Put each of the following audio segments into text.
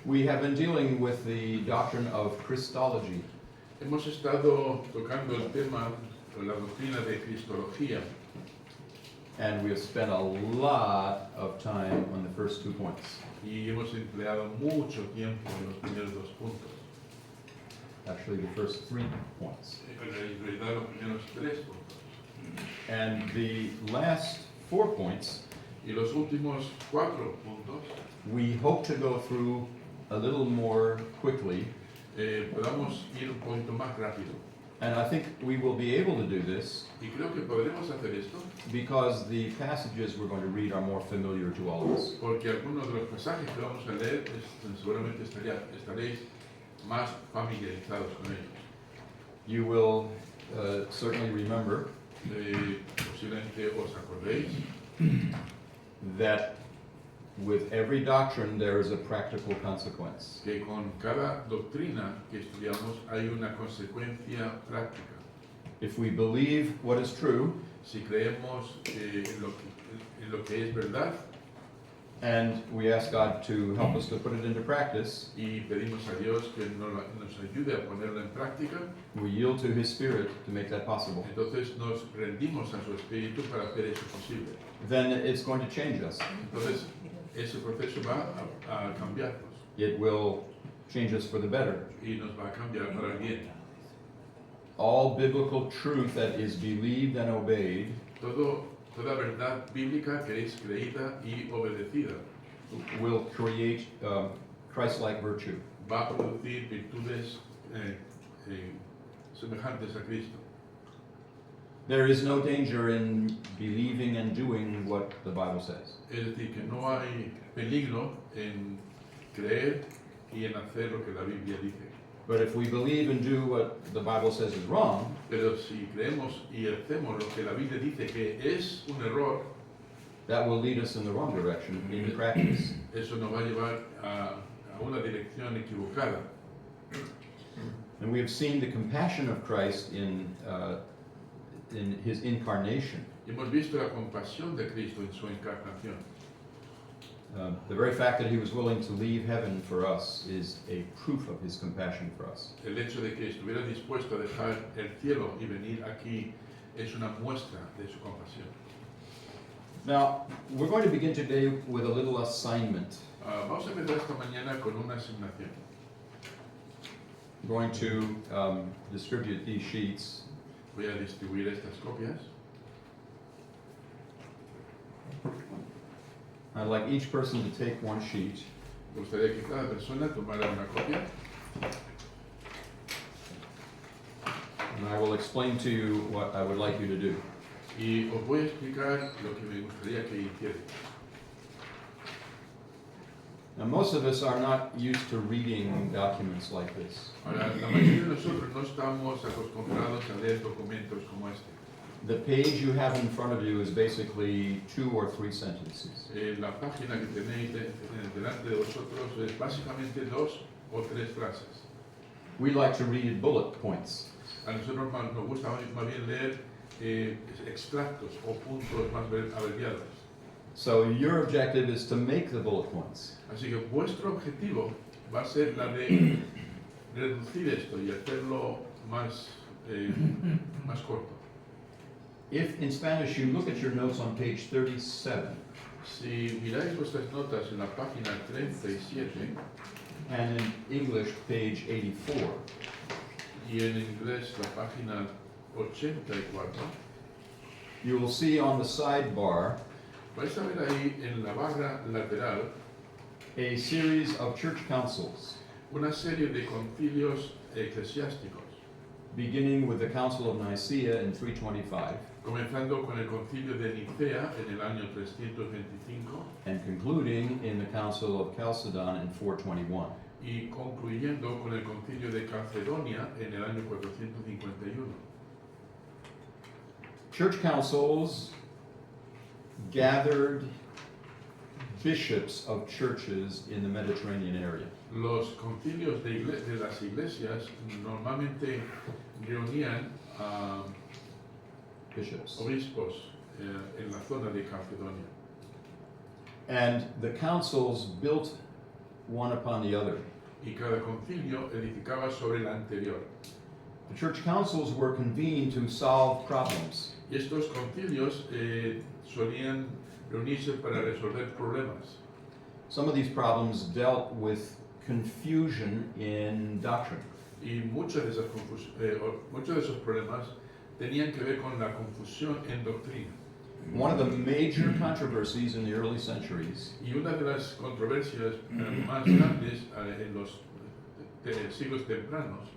We have been dealing with the doctrine of Christology, Hemos estado tocando el tema o la doctrina de Cristología and we have spent a lot of time on the first 2 points. y hemos empleado mucho tiempo en los primeros dos puntos. Actually, the first 3 points. En realidad, los primeros tres puntos. And the last 4 points, Y los últimos cuatro puntos we hope to go through a little more quickly, podamos ir un poquito más rápido. and I think we will be able to do this Y creo que podremos hacer esto because the passages we're going to read are more familiar to all of us. porque algunos de los pasajes que vamos a leer seguramente estaréis más familiarizados con ellos. You will certainly remember Posiblemente os acordéis that with every doctrine there is a practical consequence. que con cada doctrina que estudiamos hay una consecuencia práctica. If we believe what is true Si creemos en lo que es verdad and we ask God to help us to put it into practice, y pedimos a Dios que nos ayude a ponerlo en práctica, we yield to His Spirit to make that possible, entonces nos rendimos a su espíritu para hacer eso posible. then it's going to change us. Entonces ese proceso va a cambiarnos It will change us for the better. y nos va a cambiar para el bien. All biblical truth that is believed and obeyed Toda verdad bíblica que es creída y obedecida will create Christ-like virtue. va a producir virtudes semejantes a Cristo. There is no danger in believing and doing what the Bible says. Es decir, que no hay peligro en creer y en hacer lo que la Biblia dice. But if we believe and do what the Bible says is wrong, Pero si creemos y hacemos lo que la Biblia dice que es un error, that will lead us in the wrong direction in practice. eso nos va a llevar a una dirección equivocada. And we have seen the compassion of Christ in His incarnation. Y hemos visto la compasión de Cristo en su encarnación. The very fact that He was willing to leave heaven for us is a proof of His compassion for us. El hecho de que estuviera dispuesto a dejar el cielo y venir aquí es una muestra de su compasión. Now, we're going to begin today with a little assignment. Vamos a empezar esta mañana con una asignación. I'm going to distribute these sheets. Voy a distribuir estas copias. I'd like each person to take one sheet. Me gustaría que cada persona tomara una copia And I will explain to you what I would like you to do. y os voy a explicar lo que me gustaría que hicierais. Now, most of us are not used to reading documents like this. Ahora, la mayoría de nosotros no estamos acostumbrados a leer documentos como este. The page you have in front of you is basically 2 or 3 sentences. La página que tenéis delante de vosotros es básicamente 2 o 3 frases. We like to read bullet points. A nosotros nos gusta más bien leer extractos o puntos más abreviados. So your objective is to make the bullet points. Así que vuestro objetivo va a ser la de reducir esto y hacerlo más corto. If in Spanish you look at your notes on page 37, Si miráis vuestras notas en la página 37 and in English page 84, y en inglés la página 84, you will see on the sidebar vais a ver ahí en la barra lateral a series of church councils, una serie de concilios eclesiásticos, beginning with the Council of Nicaea in 325 comenzando con el concilio de Nicea en el año 325 and concluding in the Council of Chalcedon in 421. y concluyendo con el concilio de Calcedonia en el año 451. Church councils gathered bishops of churches in the Mediterranean area. Los concilios de las iglesias normalmente reunían a Bishops. obispos en la zona de Calcedonia. And the councils built one upon the other. y cada concilio edificaba sobre el anterior. The church councils were convened to solve problems. Y estos concilios solían reunirse para resolver problemas. Some of these problems dealt with confusion in doctrine. Y muchos de esos problemas tenían que ver con la confusión en doctrina. One of the major controversies in the early centuries Y una de las controversias más grandes en los siglos tempranos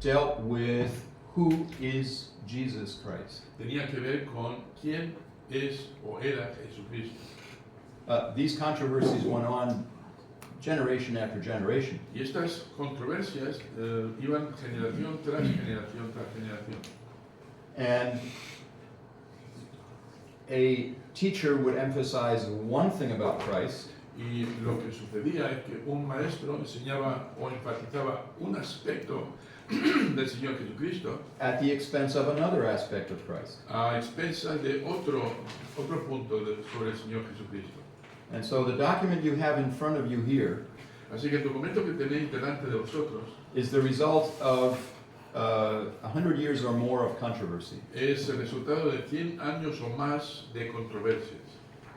dealt with who is Jesus Christ. tenía que ver con quién es o era Jesucristo. These controversies went on generation after generation. Y estas controversias iban generación tras generación tras generación. And a teacher would emphasize one thing about Christ, Y lo que sucedía es que un maestro enseñaba o enfatizaba un aspecto del Señor Jesucristo at the expense of another aspect of Christ. a expensas de otro punto sobre el Señor Jesucristo. And so the document you have in front of you here Así que el documento que tenéis delante de vosotros is the result of 100 years or more of controversy es el resultado de 100 años o más de controversias,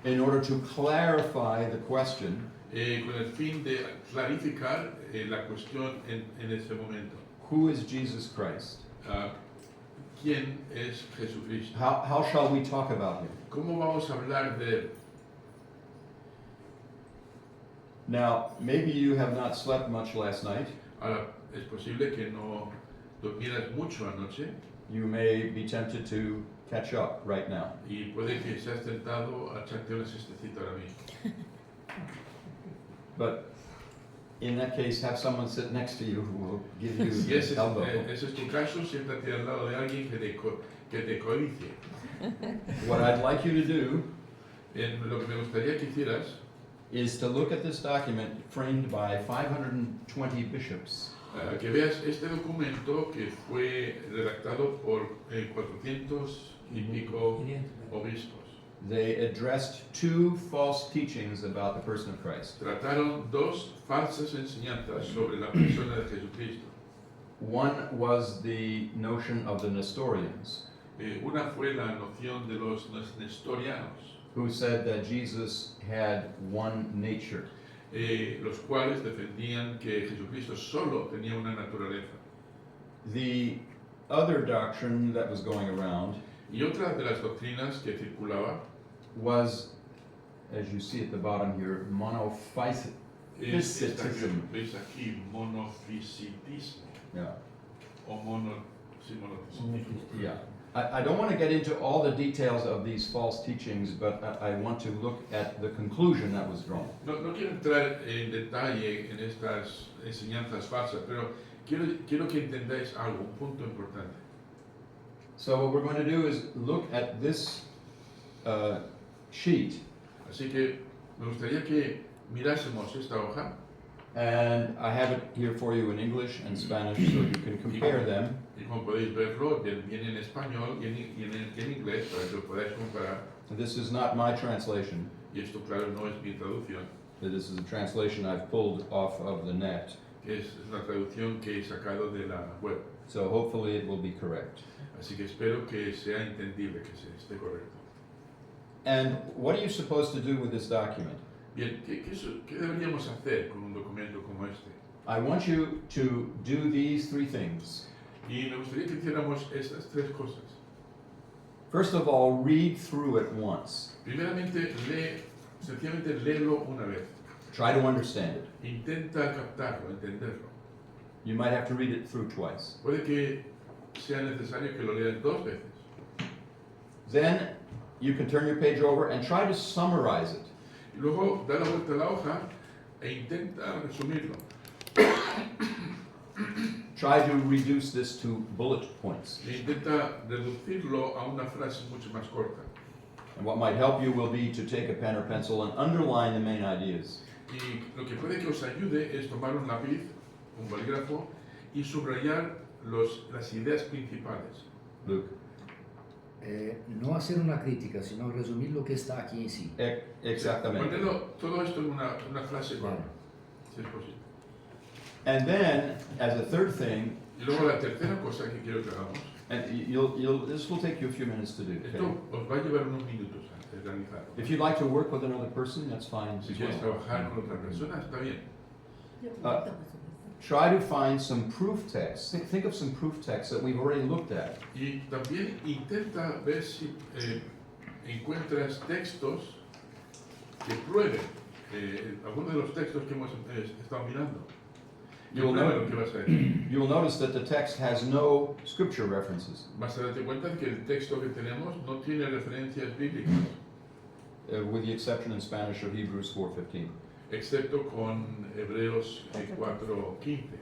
in order to clarify the question, con el fin de clarificar la cuestión en ese momento. who is Jesus Christ? ¿Quién es Jesucristo? How shall we talk about him? ¿Cómo vamos a hablar de él? Now, maybe you have not slept much last night. Ahora, es posible que no durmieras mucho anoche You may be tempted to catch up right now. y puede que seas tentado a echarte una siestecita ahora mismo. But in that case, have someone sit next to you who will give you Si ese the elbow. es tu caso, siéntate al lado de alguien que te codicie. What I'd like you to do Lo que me gustaría que hicieras is to look at this document framed by 520 bishops. que veas este documento que fue redactado por 400 y pico obispos. They addressed two false teachings about the person of Christ. Trataron dos falsas enseñanzas sobre la persona de Jesucristo. One was the notion of the Nestorians, Una fue la noción de los nestorianos, who said that Jesus had one nature. Los cuales defendían que Jesucristo solo tenía una naturaleza. The other doctrine that was going around Y otra de las doctrinas que circulaba was, as you see at the bottom here, monophysitism. es esta que veis aquí, monofisitismo Yeah. o monofisitismo. Yeah. I don't want to get into all the details of these false teachings, but I want to look at the conclusion that was drawn. No quiero entrar en detalle en estas enseñanzas falsas, pero quiero que entendáis algo, un punto importante. So what we're going to do is look at this sheet, Así que me gustaría que mirásemos esta hoja, and I have it here for you in English and Spanish, so you can compare them. y como podéis verlo, viene en español y en inglés para que lo podáis comparar. This is not my translation. Y esto, claro, no es mi traducción, This is a translation I've pulled off of the net, que es una traducción que he sacado de la web. so hopefully it will be correct. Así que espero que sea entendible, que esté correcto. And what are you supposed to do with this document? Bien, ¿qué deberíamos hacer con un documento como este? I want you to do these three things. Y me gustaría que hiciéramos estas tres cosas. First of all, read through it once. Primeramente, sencillamente léelo una vez. Try to understand it. Intenta captarlo, entenderlo. You might have to read it through twice. Puede que sea necesario que lo leas dos veces. Then you can turn your page over and try to summarize it. Y luego da la vuelta a la hoja e intenta resumirlo. Try to reduce this to bullet points. E intenta reducirlo a una frase mucho más corta. And what might help you will be to take a pen or pencil and underline the main ideas. Y lo que puede que os ayude es tomar un lápiz, un bolígrafo y subrayar las ideas principales. Luke. No hacer una crítica, sino resumir lo que está aquí en sí. Exactamente. Ponerlo todo esto en una frase corta. si es posible. And then, as a third thing, Y luego la tercera cosa que quiero que hagamos, and this will take you a few minutes to do, okay? esto os va a llevar unos minutos a realizarlo. If you'd like to work with another person, that's fine Si as quieres well. trabajar con otra persona, está bien. Try to find some proof texts. Think of some proof texts that we've already looked at. Y también intenta ver si encuentras textos que prueben algunos de los textos que hemos estado mirando. Que You'll prueben know- lo que vas a decir. You'll notice that the text has no scripture references, Vas a darte cuenta de que el texto que tenemos no tiene referencias bíblicas, with the exception in Spanish of Hebrews 4:15. excepto con Hebreos 4:15.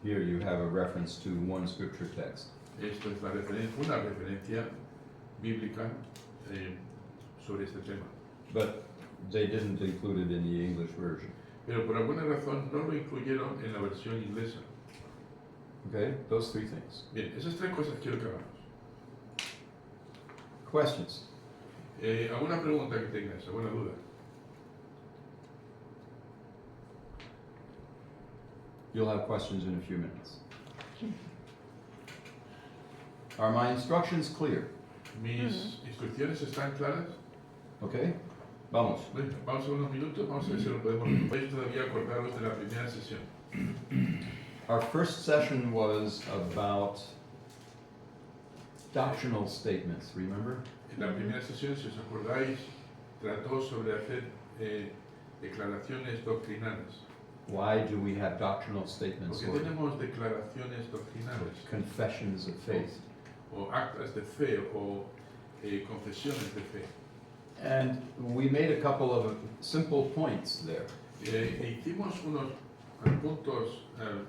Here you have a reference to one scripture text. Esto es una referencia bíblica sobre este tema. But they didn't include it in the English version. Pero por alguna razón no lo incluyeron en la versión inglesa. Okay, those three things. Bien, esas tres cosas quiero que hagamos. Questions? ¿Alguna pregunta que tengas? ¿Alguna duda? You'll have questions in a few minutes. Are my instructions clear? ¿Mis instrucciones están claras? Okay? Vamos. Bueno, vamos a unos minutos, vamos a ver si lo podemos todavía acordarnos de la primera sesión. Our first session was about doctrinal statements, remember? En la primera sesión, si os acordáis, trató sobre hacer declaraciones doctrinales. Why do we have doctrinal statements Porque or tenemos declaraciones doctrinales, confessions of faith? o actas de fe, o confesiones de fe. And we made a couple of simple points there. Hicimos unos puntos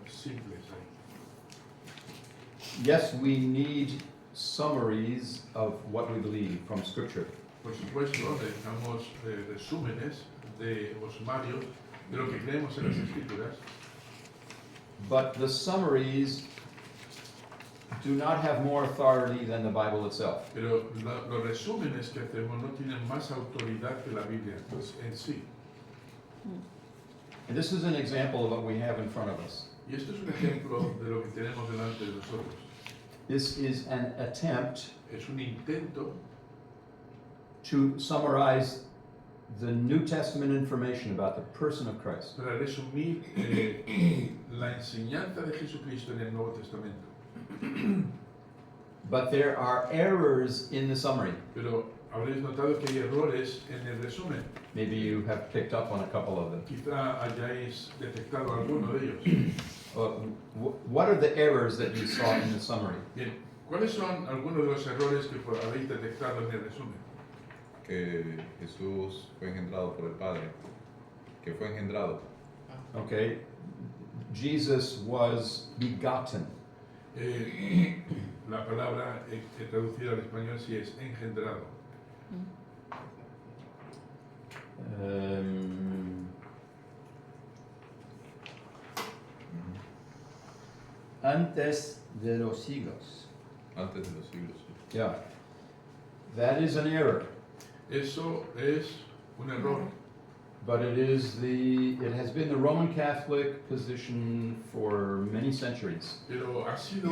simples ahí. Yes, we need summaries of what we believe from Scripture. Por supuesto, necesitamos resúmenes o sumarios de lo que creemos en las Escrituras, But the summaries do not have more authority than the Bible itself. pero los resúmenes que hacemos no tienen más autoridad que la Biblia en sí. And this is an example of what we have in front of us. Y esto es un ejemplo de lo que tenemos delante de nosotros. This is an attempt Es un intento to summarize the New Testament information about the person of Christ. para resumir la enseñanza de Jesucristo en el Nuevo Testamento. But there are errors in the summary. Pero habréis notado que hay errores en el resumen. Maybe you have picked up on a couple of them. Quizá hayáis detectado alguno de ellos. What are the errors that you saw in the summary? Bien, ¿cuáles son algunos de los errores que habéis detectado en el resumen? Que Jesús fue engendrado por el Padre, que fue engendrado. Okay, Jesus was begotten. La palabra traducida al español sí es engendrado. Antes de los siglos. Antes de los siglos. Sí. Yeah, that is an error, Eso es un error, but it has been the Roman Catholic position for many centuries. pero ha sido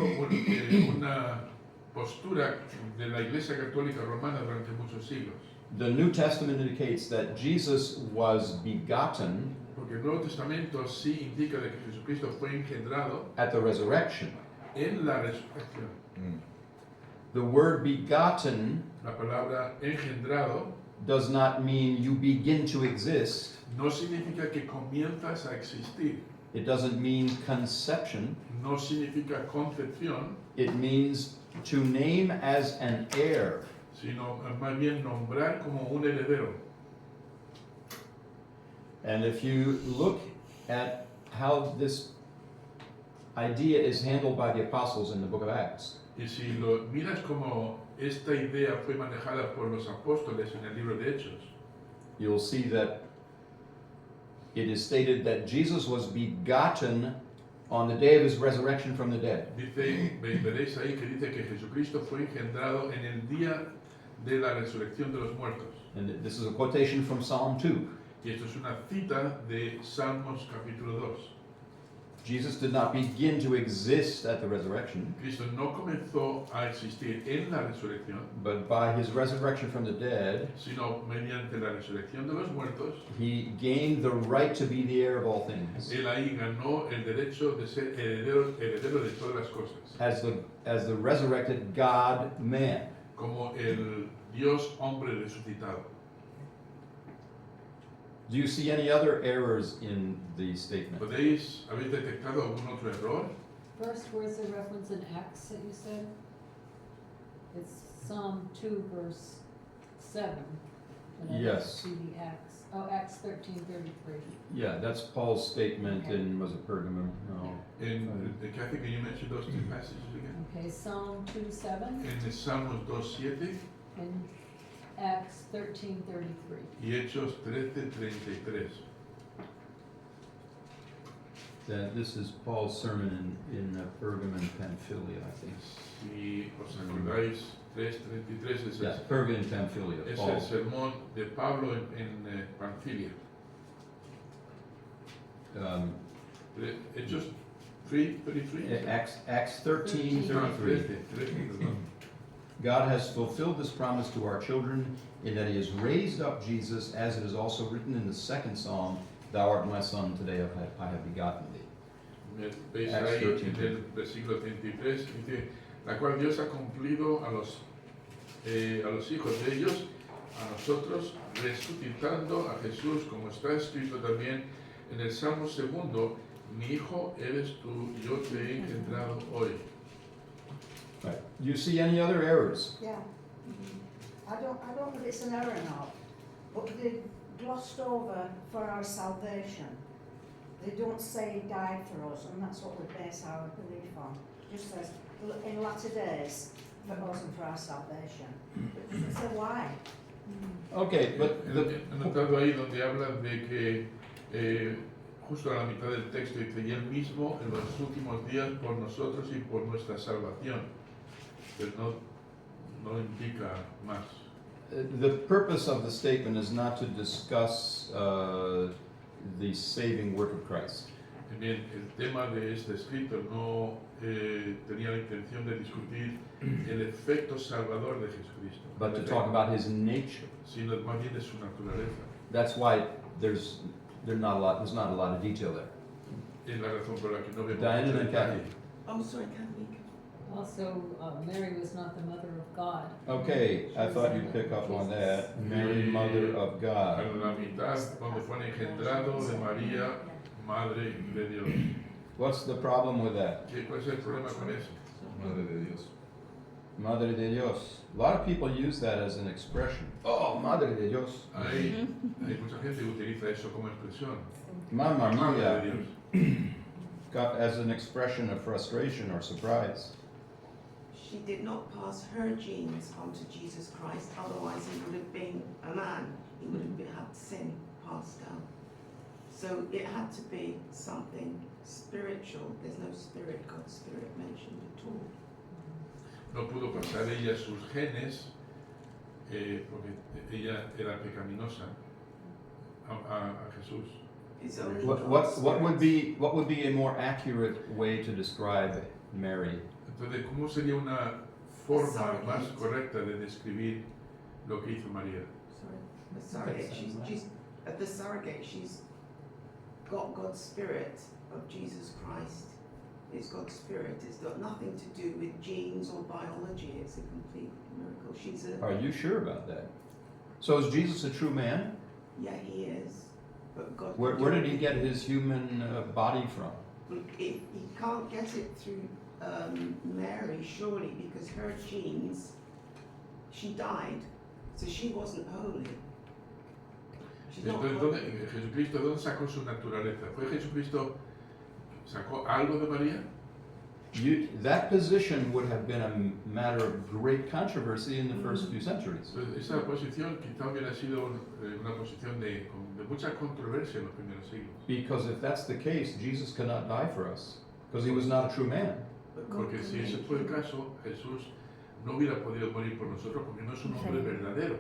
una postura de la Iglesia Católica Romana durante muchos siglos. The New Testament indicates that Jesus was begotten Porque el Nuevo Testamento sí indica de que Jesucristo fue engendrado at the resurrection. en la resurrección. The word begotten La palabra engendrado does not mean you begin to exist. no significa que comienzas a existir, It doesn't mean conception. no significa concepción, It means to name as an heir. sino más bien nombrar como un heredero. And if you look at how this idea is handled by the apostles in the book of Acts, Y si lo miras como esta idea fue manejada por los apóstoles en el libro de Hechos, you'll see that it is stated that Jesus was begotten on the day of his resurrection from the dead. veréis ahí que dice que Jesucristo fue engendrado en el día de la resurrección de los muertos. And this is a quotation from Psalm 2. Y esto es una cita de Salmos capítulo 2. Jesus did not begin to exist at the resurrection, Cristo no comenzó a existir en la resurrección, but by his resurrection from the dead, sino mediante la resurrección de los muertos. he gained the right to be the heir of all things. Él ahí ganó el derecho de ser heredero de todas las cosas, As the resurrected God man. como el Dios hombre resucitado. Do you see any other errors in the statement? ¿Habéis detectado algún otro error? First, where's the reference in Acts that you said? It's Psalm 2, verse 7. But I didn't Yes. see the Acts. Oh, Acts 13:33. Yeah, that's Paul's statement Okay. in, was it Pergamum? No. Kathy, can you mention those two passages again? Okay, Psalm 2:7 En el Salmos 2:7 and Acts 13:33. y Hechos 13:33. This is Paul's sermon in Pergamum and Pamphylia, I think. Si os acordáis, 3:33 es, Yeah, Pergamum and Pamphylia, es el Paul. sermón de Pablo en Panfilia. Hechos 3:33. Acts 13:33. 13, perdón. God has fulfilled this promise to our children in that he has raised up Jesus, as it is also written in the second psalm, Thou art my son, today I have begotten thee. Veis Acts ahí 13. en el versículo 33, dice, la cual Dios ha cumplido a los hijos de ellos, a nosotros, resucitando a Jesús, como está escrito también en el Salmo 2, mi hijo eres tú, yo te he engendrado hoy. Right. Do you see any other errors? Yeah. I don't know if it's an error or not, but they glossed over for our salvation. They don't say he died for us, and that's what we base our belief on. It just says, in latter days, for us and for our salvation. It doesn't say why. Okay, but He notado ahí donde habla de que justo a la mitad del texto dice, y él mismo en los últimos días por nosotros y por nuestra salvación. Pero no indica más. the purpose of the statement is not to discuss the saving work of Christ. Bien, el tema de este escrito no tenía la intención de discutir el efecto salvador de Jesucristo, But to talk about his nature. sino más bien de su naturaleza. That's why there's not a lot of detail there. Es la razón por la que no vemos Diana mucho and detalle. Kathy. Oh, sorry, Kathy. Also, Mary was not the mother of God. Okay, I thought you'd pick up on that. Mary, Mother of A God. la mitad, donde fue engendrado de María, Madre de Dios. What's the problem with that? ¿Cuál es el problema con eso? Madre de Dios. Madre de Dios. A lot of people use that as an expression. Oh, Madre de Dios. Hay mucha gente que utiliza eso como expresión. Mamma Madre de mia. Dios. As an expression of frustration or surprise. She did not pass her genes on to Jesus Christ, otherwise he would have been a man. He would have had sin passed down. So it had to be something spiritual. There's no spirit, God's spirit mentioned at all. No pudo pasar ella sus genes porque ella era pecaminosa a Jesús. It's only What God's would spirit. be a more accurate way to describe Mary? Entonces, ¿cómo sería una forma más correcta de describir lo que hizo María? Sorry, the surrogate. She's at the surrogate. She's got God's spirit of Jesus Christ. It's God's spirit. It's got nothing to do with genes or biology. It's a complete miracle. She's a Are you sure about that? So is Jesus a true man? yeah, he is. But God. Where did he get his human body from? He can't get it through Mary, surely, because her genes. She died, so she wasn't holy. She's not Entonces, holy. Jesucristo, ¿dónde sacó su naturaleza? ¿Fue Jesucristo, sacó algo de María? That position would have been a matter of great controversy in the first few centuries. Entonces, esa posición quizá hubiera sido una posición de mucha controversia en los primeros siglos. Because if that's the case, Jesus cannot die for us, because he was not a true man. But God Porque can si ese make fue el him- caso, Jesús no hubiera podido morir por nosotros porque no es un hombre verdadero.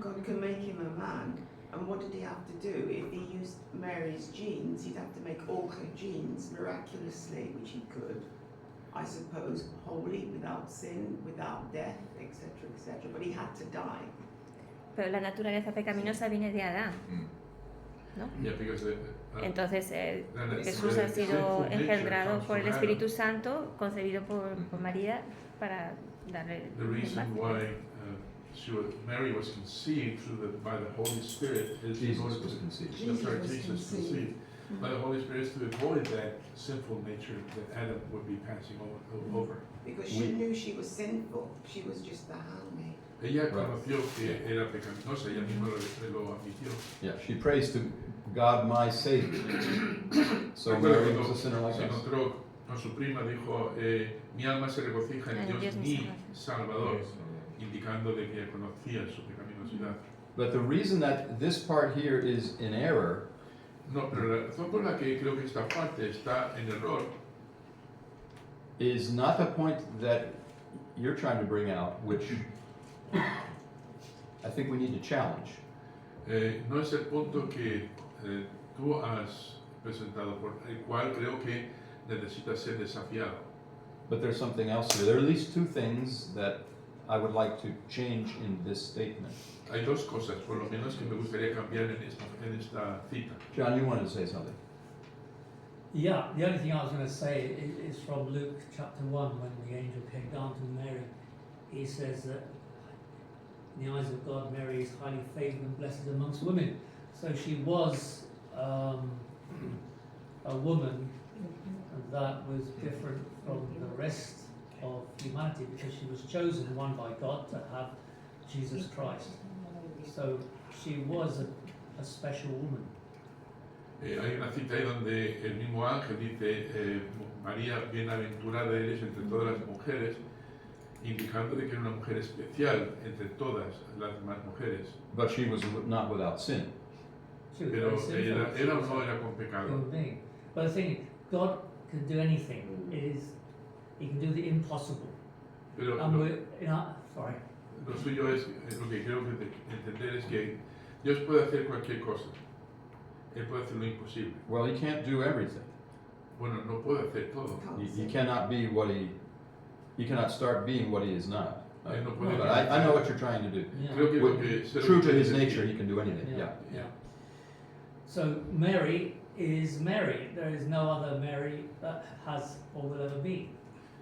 God can make him a man, And what did he have to do? If he used Mary's genes, he'd have to make all her genes miraculously, which he could, I suppose, holy, without sin, without death, etc., etc. But he had to die. Pero la naturaleza pecaminosa viene de Adán. Yeah, because Entonces the Jesús ha sido sinful nature engendrado comes por el from Espíritu Adam. Santo, concebido por María para darle The el reason más. why Mary was conceived by the Holy Spirit is in Jesus order was to conceived. That's right, Jesus was Jesus was conceived. conceived by the Holy Spirit is to avoid that sinful nature that Adam would be passing over. Because she knew she was sinful. She was just the handmaid. Ella Right. conoció que era pecaminosa, ella misma lo admitió. Yeah, she prays to God, my Savior. So Mary was a sinner like Se us. encontró con su prima, dijo, mi alma se regocija en En Dios, Dios mi mi Salvador, indicando de que conocía su pecaminosidad. But the reason that this part here is in error No, pero la razón por la que creo que esta parte está en error is not the point that you're trying to bring out, which I think we need to challenge. no es el punto que tú has presentado, por el cual creo que necesita ser desafiado. But there's something else here. There are at least two things that I would like to change in this statement. Hay dos cosas, por lo menos, que me gustaría cambiar en esta cita. John, you wanted to say something. Yeah, the only thing I was going to say is from Luke chapter 1 when the angel came down to Mary. He says that in the eyes of God, Mary is highly favoured and blessed amongst women. So she was a woman that was different from the rest of humanity because she was chosen, one by God, to have Jesus Christ. So she was a special woman. Hay una cita ahí donde el mismo ángel dice, María, bienaventurada eres entre todas las mujeres, indicando de que era una mujer especial entre todas las demás mujeres. But she was not without sin. She was Pero very sinful. She era o was no a era con pecado. human being. But the thing is, God can do anything. He can do the impossible. Pero And lo, we're, sorry. lo suyo es, lo que creo que entender es que Dios puede hacer cualquier cosa. Él puede hacer lo imposible. Well, he can't do everything. Bueno, no puede hacer todo. He cannot be what he cannot start being what he is not. Él no puede But I know what you're trying to do. Yeah. Creo que lo With- que se True to requiere his es nature, que- he can do anything, yeah. Yeah. So Mary is Mary. There is no other Mary that has or will ever be.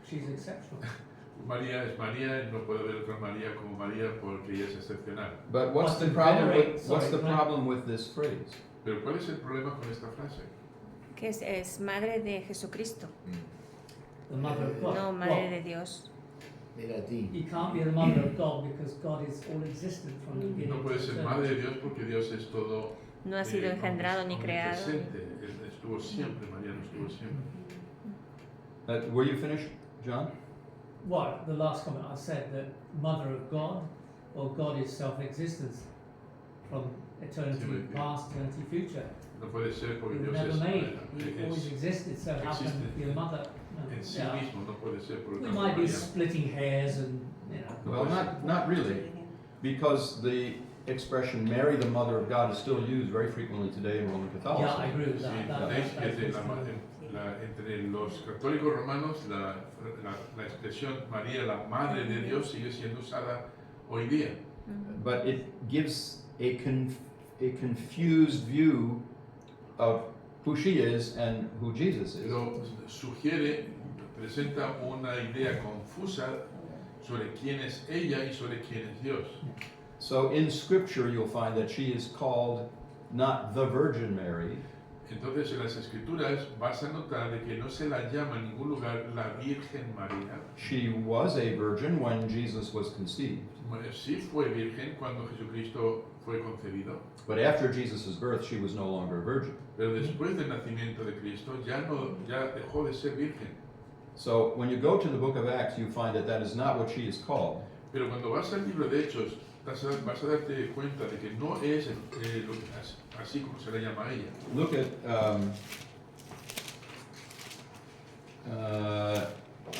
She's exceptional. María es María, no puede haber otra María como María porque ella es excepcional. But what's But the to problem venerate- with, what's sorry, the can I- problem with this phrase? Pero ¿cuál es el problema con esta frase? Que es madre de Jesucristo, The mother of God. no madre de Dios. Era ti. You can't be the mother of God because God is all existent from the beginning. No puede to the ser end. madre de Dios porque Dios es todo No ha sido engendrado ni creado. omnipresente. Él estuvo siempre, María no estuvo siempre. Were you finished, John? Well, the last comment I said that mother of God, or God is self-existence from eternity Sí, muy bien. past, eternity future. No puede ser porque He was Dios never es, made. He always existed. So how can existe he be a mother? No. en sí Yeah. mismo, no puede ser por We tanto might be María. splitting hairs and Well, not really, because the expression Mary, the mother of God, is still used very frequently today in Roman Yeah, I Catholicism. agree with Sí, that. veis que That's entre, what's entre los católicos romanos la expresión María, la Madre de Dios, sigue siendo usada hoy día. But it gives a confused view of who she is and who Jesus is. Pero sugiere, presenta una idea confusa sobre quién es ella y sobre quién es Dios. So in Scripture, you'll find that she is called not the Virgin Mary, Entonces en las escrituras vas a notar de que no se la llama en ningún lugar la Virgen María. she was a virgin when Jesus was conceived. Sí fue virgen cuando Jesucristo fue concebido, But after Jesus' birth, she was no longer a virgin. pero después del nacimiento de Cristo ya dejó de ser virgen. So when you go to the book of Acts, you find that that is not what she is called. Pero cuando vas al libro de Hechos vas a darte cuenta de que no es así como se le llama a ella. Look at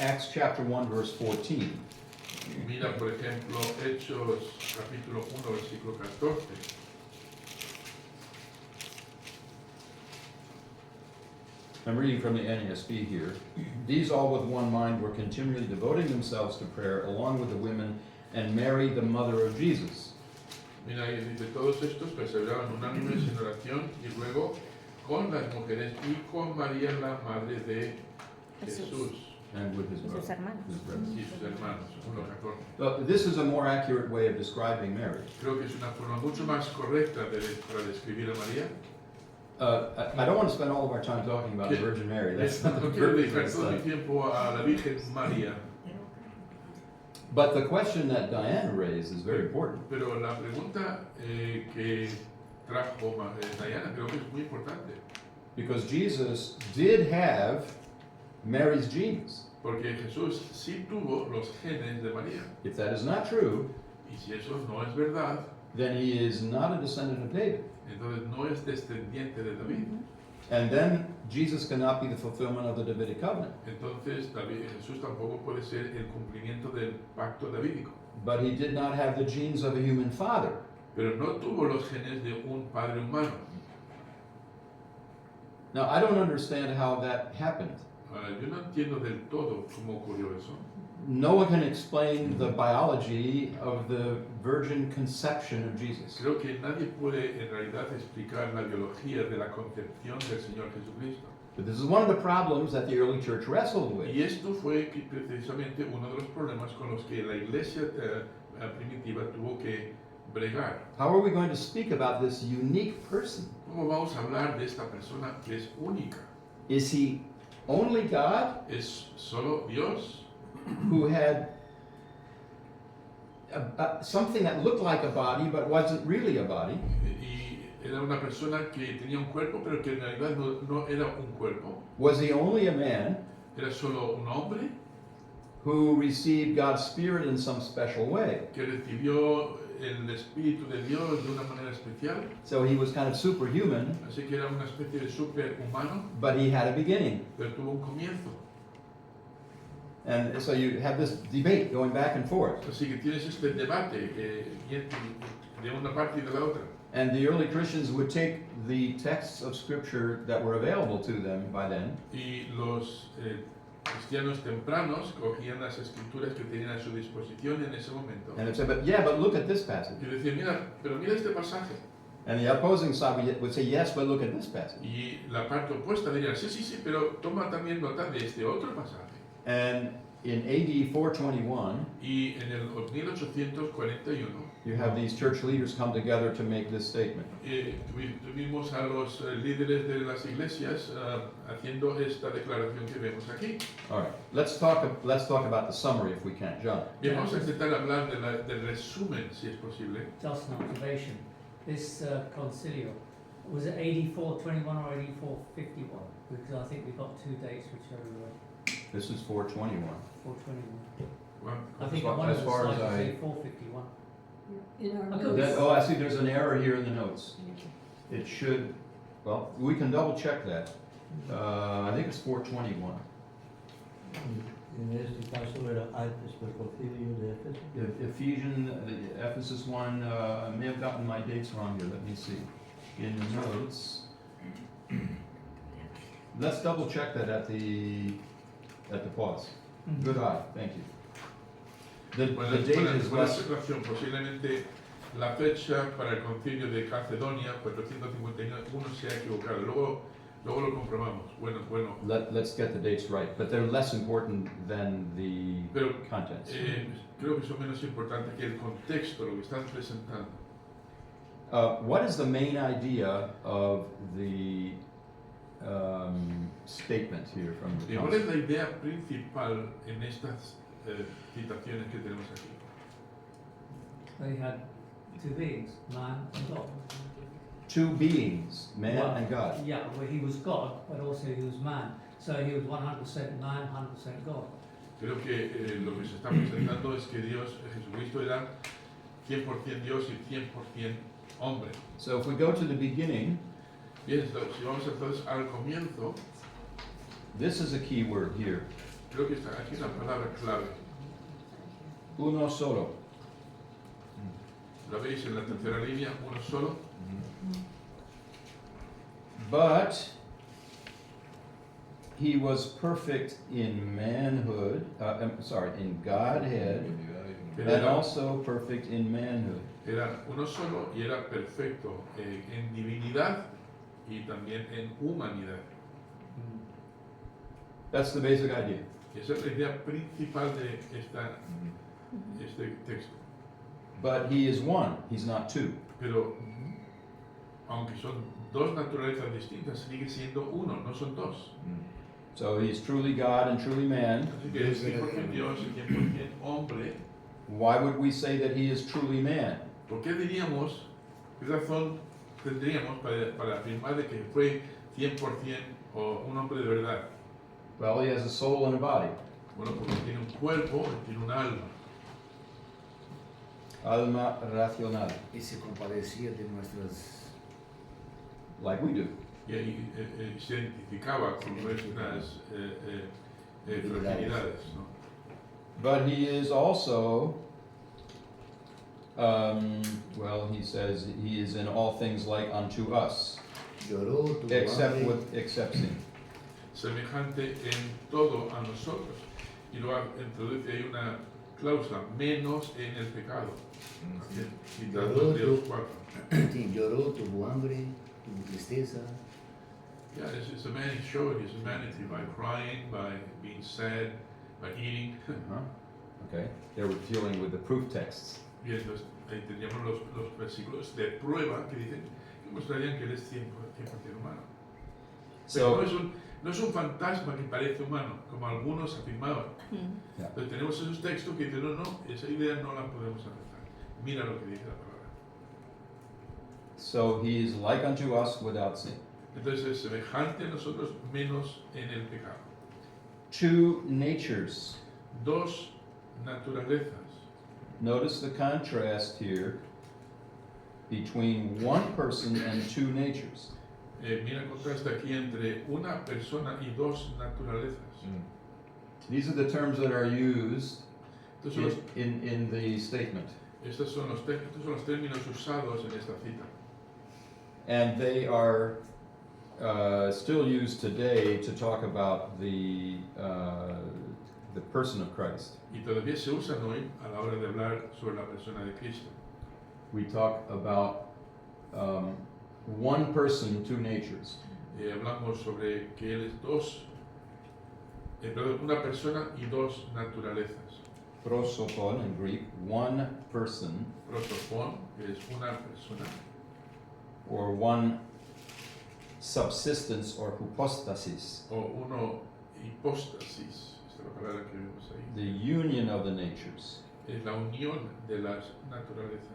Acts chapter 1, verse 14. Mira, por ejemplo, Hechos capítulo 1, versículo 14. I'm reading from the NASB here. These all with one mind were continually devoting themselves to prayer along with the women and Mary, the mother of Jesus. Mira, y dice, todos estos perseveraban unánimes en oración y luego con las mujeres y con María, la madre de Jesús. Jesús And with his Y sus brother. hermanos. His brothers. y sus hermanos. Uno mejor. This is a more accurate way of describing Mary. Creo que es una forma mucho más correcta para describir a María. I don't want to spend all of our time talking about the Virgin Mary. That's not the No quiero purpose of dedicar this todo mi study. tiempo a la Virgen María, But the question that Diana raised is very important. pero la pregunta que trajo Diana creo que es muy importante, Because Jesus did have Mary's genes. porque Jesús sí tuvo los genes de María, If that is not true, y si eso no es verdad, then he is not a descendant of David. entonces no es descendiente de David. And then Jesus cannot be the fulfillment of the Davidic covenant. Entonces Jesús tampoco puede ser el cumplimiento del pacto davídico, But he did not have the genes of a human father. pero no tuvo los genes de un padre humano. Now, I don't understand how that happened. Yo no entiendo del todo cómo ocurrió eso. No one can explain the biology of the virgin conception of Jesus. Creo que nadie puede en realidad explicar la biología de la concepción del Señor Jesucristo. But this is one of the problems that the early church wrestled with. Y esto fue precisamente uno de los problemas con los que la iglesia primitiva tuvo que bregar. How are we going to speak about this unique person? ¿Cómo vamos a hablar de esta persona que es única? Is he only God ¿Es solo Dios who had something that looked like a body but wasn't really a body? y era una persona que tenía un cuerpo pero que en realidad no era un cuerpo? Was he only a man ¿Era solo un hombre who received God's Spirit in some special way? que recibió el Espíritu de Dios de una manera especial? So he was kind of superhuman, Así que era una especie de superhumano, but he had a beginning. pero tuvo un comienzo. And so you have this debate going back and forth. Así que tienes este debate de una parte y de la otra. And the early Christians would take the texts of Scripture that were available to them by then, Y los cristianos tempranos cogían las escrituras que tenían a su disposición en ese momento. and they'd say, but look at this passage. Y decían, mira, pero mira este pasaje. And the opposing side would say, yes, but look at this passage. Y la parte opuesta diría, sí, sí, sí, pero toma también nota de este otro pasaje. And in AD 421, Y en el 1841 you have these church leaders come together to make this statement. tuvimos a los líderes de las iglesias haciendo esta declaración que vemos aquí. All right, let's talk about the summary if we can. John. Bien, vamos a intentar hablar del resumen, si es posible. Just an observation. This concilio, was it 8421 or 8451? Because I think we've got two dates which are This is 421. 421. Juan, I think far- one of as the far as slides I- say 451. In our I could be- notes. I see there's an error here in the notes. It should, well, we can double check that. I think it's 421. En este caso era antes del concilio de Éfeso. Ephesians, the Ephesus one, I may have gotten my dates wrong here, let me see. In the notes, let's double check that at the pause. Good eye, thank you. Bueno, The date buena is less, observación. Posiblemente la fecha para el concilio de Calcedonia, 451, se ha equivocado. Luego lo comprobamos. Bueno. let's get the dates right, but they're less important than the Pero contents. creo que son menos importantes que el contexto, lo que están presentando. What is the main idea of the statement here from the ¿Y cuál es council? la idea principal en estas citaciones que tenemos aquí? They had two beings, man and God. Two beings, man One. and God. Yeah, well, he was God, but also he was man. So he was 100% man, 100% God. Creo que lo que se está presentando es que Jesucristo era 100% Dios y 100% hombre. So if we go to the beginning, Bien, si vamos entonces al comienzo, this is a key word here. creo que está aquí una palabra clave. Uno solo. La veis en la tercera línea, uno solo. But he was perfect in manhood, in Godhead, Divinidad y Pero and era, also perfect in manhood. era uno solo y era perfecto en divinidad y también en humanidad. That's the basic idea. Y esa es la idea principal de este texto. But he is one, he's not two. Pero aunque son dos naturalezas distintas, sigue siendo uno, no son dos. So he's truly God and truly man. Así que es 100% Dios y 100% hombre. Why would we say that he is truly man? ¿Por qué diríamos, qué razón tendríamos para afirmar de que fue 100% o un hombre de verdad? Well, he has a soul and a body. Bueno, porque tiene un cuerpo y tiene un alma. Alma racional, Y se compadecía de nuestras... like we do. Y ahí se identificaba con nuestras fragilidades, ¿no? But he is also, he says he is in all things like unto us, Lloró, tuvo except hambre, except sin. Semejante en todo a nosotros. Y luego introduce ahí una cláusula, menos en el pecado. Citando Hebreos 4. sí, lloró, tuvo hambre, tuvo tristeza. Yeah, it's a man showing his humanity by crying, by being sad, by eating. Uh-huh. Okay, they were dealing with the proof texts. Bien, entonces ahí teníamos los versículos de prueba que dicen que mostrarían que él es 100% humano. Pero So, no es un fantasma que parece humano, como algunos afirmaban. Yeah. Entonces tenemos esos textos que dicen, no, esa idea no la podemos aceptar. Mira lo que dice la palabra. so he is like unto us without sin. Entonces es semejante a nosotros menos en el pecado. Two natures. Dos naturalezas. Notice the contrast here between one person and two natures. Mira el contraste aquí entre una persona y dos naturalezas. These are the terms that are used Estos son los, in the statement. estos son los términos usados en esta cita. And they are still used today to talk about the person of Christ. Y todavía se usan hoy a la hora de hablar sobre la persona de Cristo. We talk about one person, two natures. Hablamos sobre que Él es una persona y dos naturalezas. Prosopon in Greek, one person Prosopon, que es una persona, or one subsistence or hypostasis, o uno hipóstasis, esta es la palabra que vemos ahí. the union of the natures. Es la unión de las naturalezas.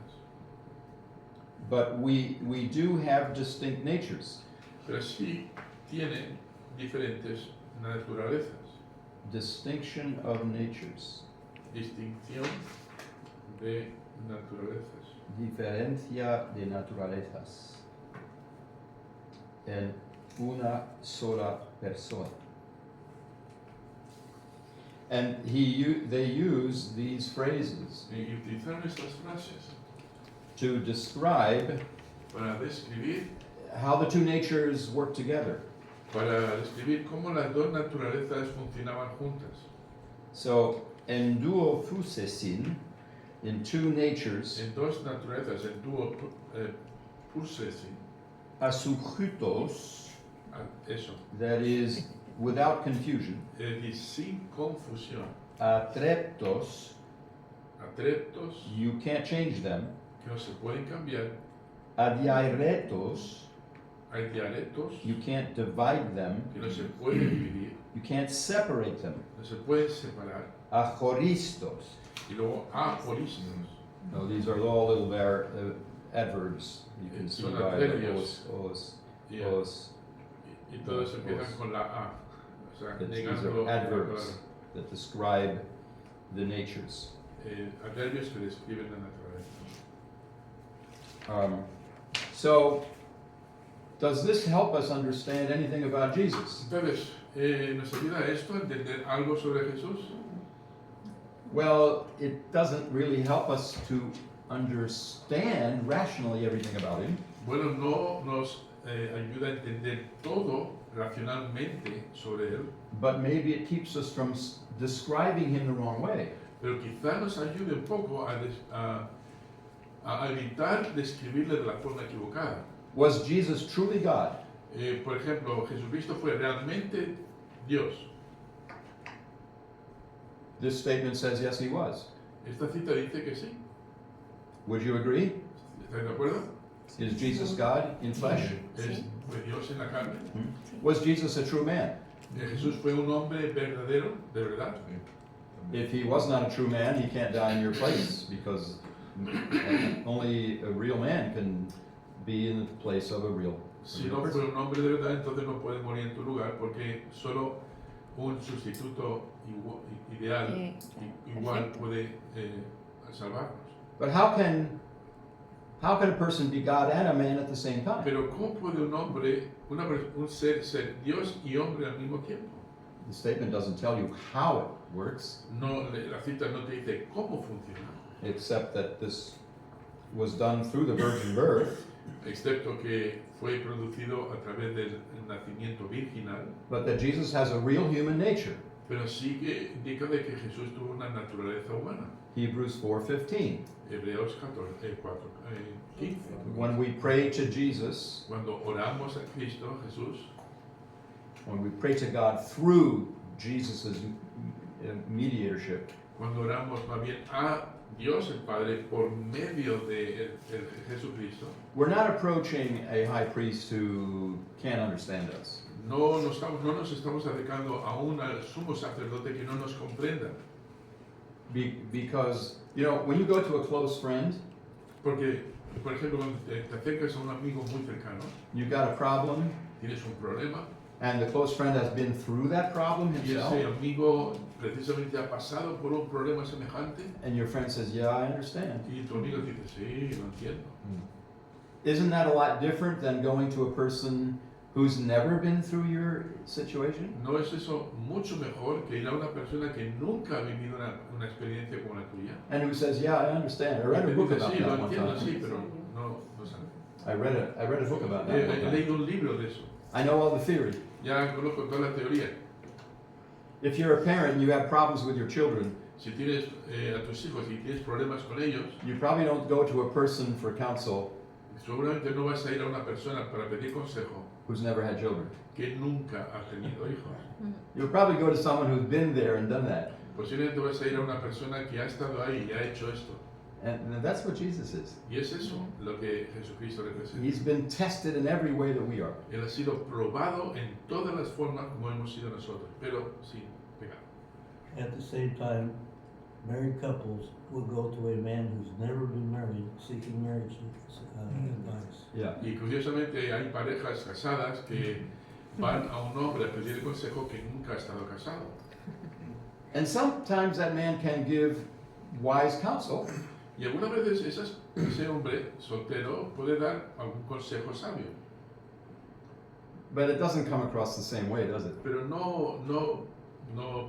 But we do have distinct natures. Pero sí tienen diferentes naturalezas. Distinction of natures. Distinción de naturalezas. Diferencia de naturalezas. En una sola persona. And they use these phrases Y utilizaron estas frases to describe para describir how the two natures work together. cómo las dos naturalezas funcionaban juntas. So, en duo fusesin, in two natures, En dos naturalezas, en dúo pulsesin, asuchitos, eso, that is, without confusion, es decir, sin confusión. atreptos, Atreptos, you can't change them, que no se pueden cambiar. adiairetos, Hay dialectos, you can't divide them, que no se pueden dividir, you can't separate them, no se pueden separar. achoristos. Y luego aforismos. No, these are all little adverbs you can see Son by the adverbios. Y, os, y todos empiezan con la A. O sea, these negando are la adverbs that describe the natures. adverbios que describen la naturaleza. So, does this help us understand anything about Jesus? Entonces, ¿nos ayuda esto a entender algo sobre Jesús? Well, it doesn't really help us to understand rationally everything about him. Bueno, no nos ayuda a entender todo racionalmente sobre Él, but maybe it keeps us from describing him the wrong way. pero quizá nos ayude un poco a evitar describirle de la forma equivocada. Was Jesus truly God? Por ejemplo, Jesucristo fue realmente Dios. This statement says yes, he was. Esta cita dice que sí. Would you agree? ¿Estáis de acuerdo? Is Jesus God in flesh? Fue Dios en la carne. Was Jesus a true man? Jesús fue un hombre verdadero, de verdad. If he was not a true man, he can't die in your place because only a real man can be in the place of a real Si no fue un hombre de verdad, entonces no puede morir en tu lugar porque solo un sustituto ideal, igual puede salvarnos. But how can a person be God and a man at the same time? Pero ¿cómo puede un hombre, un ser Dios y hombre al mismo tiempo? The statement doesn't tell you how it works, No, la cita no te dice cómo funciona, except that this was done through the virgin birth, excepto que fue producido a través del nacimiento virginal, but that Jesus has a real human nature. pero sí que indica de que Jesús tuvo una naturaleza humana. Hebrews 4:15. Hebreos 15. When we pray to Jesus, Cuando oramos a Cristo, Jesús, when we pray to God through Jesus' mediatorship, cuando oramos más bien a Dios el Padre por medio de Jesucristo, we're not approaching a high priest who can't understand us. no nos estamos acercando a un sumo sacerdote que no nos comprenda. Because, you know, when you go to a close friend, Porque, por ejemplo, cuando te acercas a un amigo muy cercano, you've got a problem, tienes un problema, and the close friend has been through that problem y himself, ese amigo precisamente ha pasado por un problema semejante, and your friend says, yeah, I understand. y tu amigo te dice, sí, lo entiendo. Isn't that a lot different than going to a person who's never been through your situation? ¿No es eso mucho mejor que ir a una persona que nunca ha vivido una experiencia como la tuya? And who says, yeah, I understand. I read Y a te book dice, about sí, lo that one entiendo, sí, time. pero no sabe. I read a book about that He one time. leído un libro de eso. I know all the theory. Ya conozco toda la teoría. If you're a parent and you have problems with your children, Si tienes a tus hijos y tienes problemas con ellos, you probably don't go to a person for counsel seguramente no vas a ir a una persona para pedir consejo who's never had children. que nunca ha tenido hijos. You'll probably go to someone who's been there and done that. Posiblemente vas a ir a una persona que ha estado ahí y ha hecho esto. And that's what Jesus is. Y es eso lo que Jesucristo representa. He's been tested in every way that we are. Él ha sido probado en todas las formas como hemos sido nosotros, pero sin pecado. At the same time, married couples will go to a man who's never been married seeking marriage advice. Yeah. Y curiosamente hay parejas casadas que van a un hombre a pedir consejo que nunca ha estado casado. And sometimes that man can give wise counsel, Y algunas veces ese hombre soltero puede dar algún consejo sabio, but it doesn't come across the same way, does it? pero no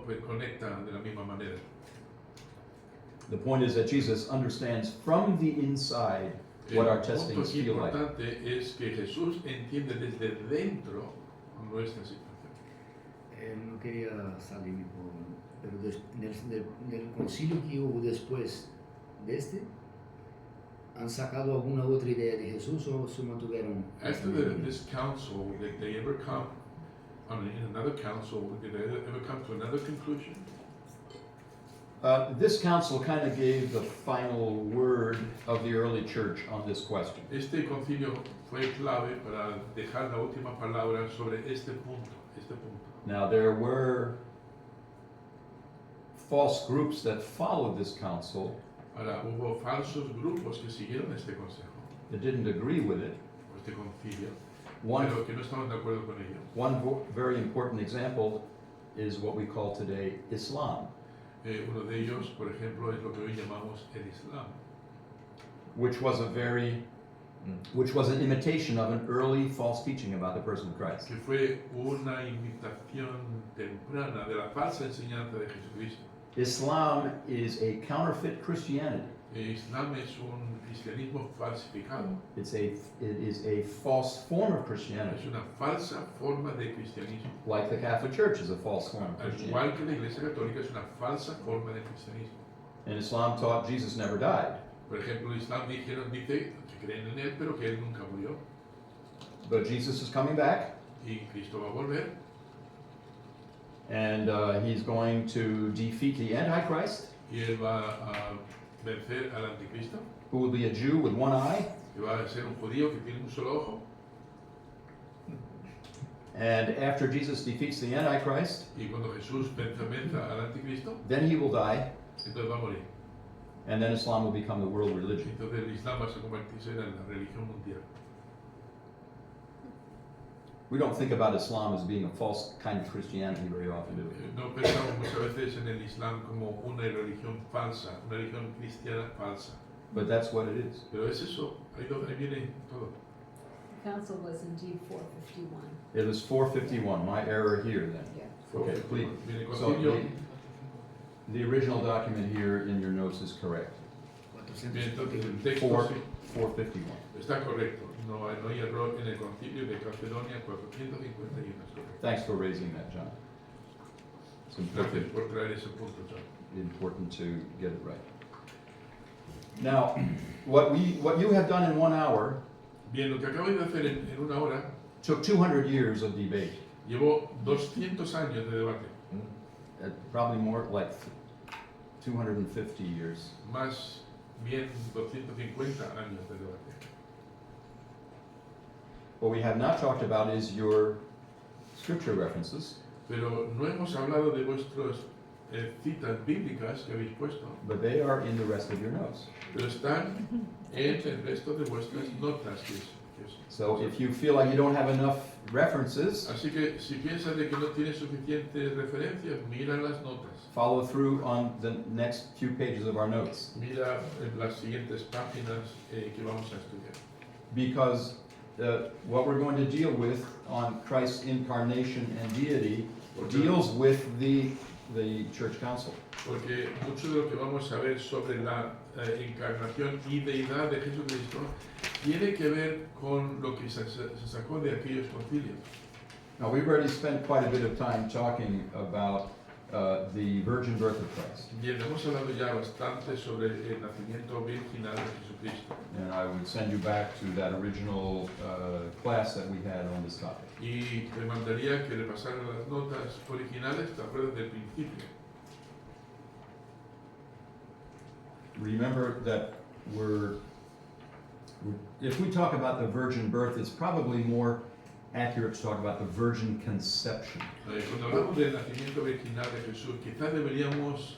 pues, conecta de la misma manera. The point is that Jesus understands from the inside what our El punto testings aquí feel like. importante es que Jesús entiende desde dentro nuestra situación. No quería salir, pero en el concilio que hubo después de este, ¿han sacado alguna otra idea de Jesús o se mantuvieron? After this council, did they ever come, in another council, did they ever come to another conclusion? This council kind of gave the final word of the early church on this question. Este concilio fue clave para dejar la última palabra sobre este punto. Now, there were false groups that followed this council Ahora, hubo falsos grupos que siguieron este consejo, that didn't agree with it. o este concilio, One, pero que no estaban de acuerdo con ello. very important example is what we call today Islam, Uno de ellos, por ejemplo, es lo que hoy llamamos el Islam, which was an imitation of an early false teaching about the person of Christ. que fue una imitación temprana de la falsa enseñanza de Jesucristo. Islam is a counterfeit Christianity. Islam es un cristianismo falsificado. It is a false form of Es Christianity, una falsa forma de cristianismo. like the Catholic Church is a false form of Al Christianity. igual que la Iglesia Católica es una falsa forma de cristianismo. And Islam taught Jesus never died, Por ejemplo, el Islam dice que creen en él, pero que él nunca murió. but Jesus is coming back, Y Cristo va a volver and he's going to defeat the Antichrist, y él va a vencer al anticristo, who will be a Jew with one eye, que va a ser un judío que tiene un solo ojo. and after Jesus defeats the Antichrist, Y cuando Jesús venza al anticristo, then he will die, entonces va a morir. and then Islam will become the world religion. Entonces el Islam va a convertirse en la religión mundial. We don't think about Islam as being a false kind of Christianity very often, do we? No pensamos muchas veces en el Islam como una religión falsa, una religión cristiana falsa. But that's what it is. Pero es eso, ahí viene todo. The council was indeed 451. It is 451, my error here then. Yeah. Okay, please. Viene So concilio, the original document here in your notes is correct. bien, entonces el 451. texto 451. está correcto. No hay error en el concilio de Calcedonia 451. Es correcto. Thanks for raising that, John. It's Gracias important, por traer ese punto, John. important to get it right. Now, what you have done in 1 hour Bien, lo que acabo de hacer en una hora took 200 years of debate. llevó 200 años de debate, Probably more like 250 years. más bien 250 años de debate. What we have not talked about is your scripture references, Pero no hemos hablado de vuestras citas bíblicas que habéis puesto, but they are in the rest of your notes. pero están en el resto de vuestras notas. So if you feel like you don't have enough references, Así que si piensas de que no tienes suficientes referencias, mira las notas. follow through on the next few pages of our notes. Mira en las siguientes páginas que vamos a estudiar. Because what we're going to deal with on Christ's incarnation and deity deals with the church council. Porque mucho de lo que vamos a ver sobre la encarnación y deidad de Jesucristo tiene que ver con lo que se sacó de aquellos concilios. Now, we've already spent quite a bit of time talking about the virgin birth of Christ. Bien, hemos hablado ya bastante sobre el nacimiento virginal de Jesucristo. And I would send you back to that original class that we had on this topic. Y te mandaría que repasaras las notas originales, ¿te acuerdas del principio? Remember that if we talk about the virgin birth, it's probably more accurate to talk about the virgin conception. Cuando hablamos del nacimiento virginal de Jesús, quizás deberíamos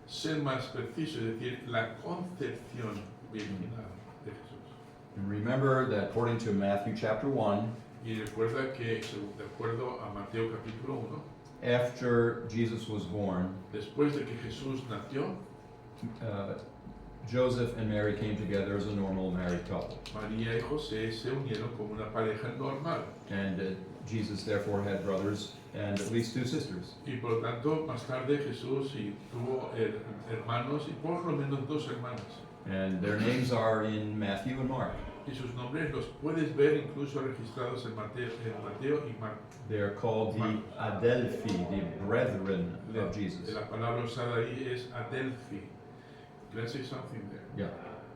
ser más precisos, es decir, la concepción virginal de Jesús. And remember that according to Matthew chapter 1, Y recuerda que, de acuerdo a Mateo capítulo 1, after Jesus was born, después de que Jesús nació, Joseph and Mary came together as a normal married couple. María y José se unieron como una pareja normal. And Jesus therefore had brothers and at least 2 sisters. Y por lo tanto, más tarde Jesús tuvo hermanos y por lo menos 2 hermanas. And their names are in Matthew and Mark. Y sus nombres los puedes ver incluso registrados en Mateo y Marcos. They are called the Adelphi, the brethren of Jesus. La palabra usada ahí es Adelphi. Can I say something there? Yeah.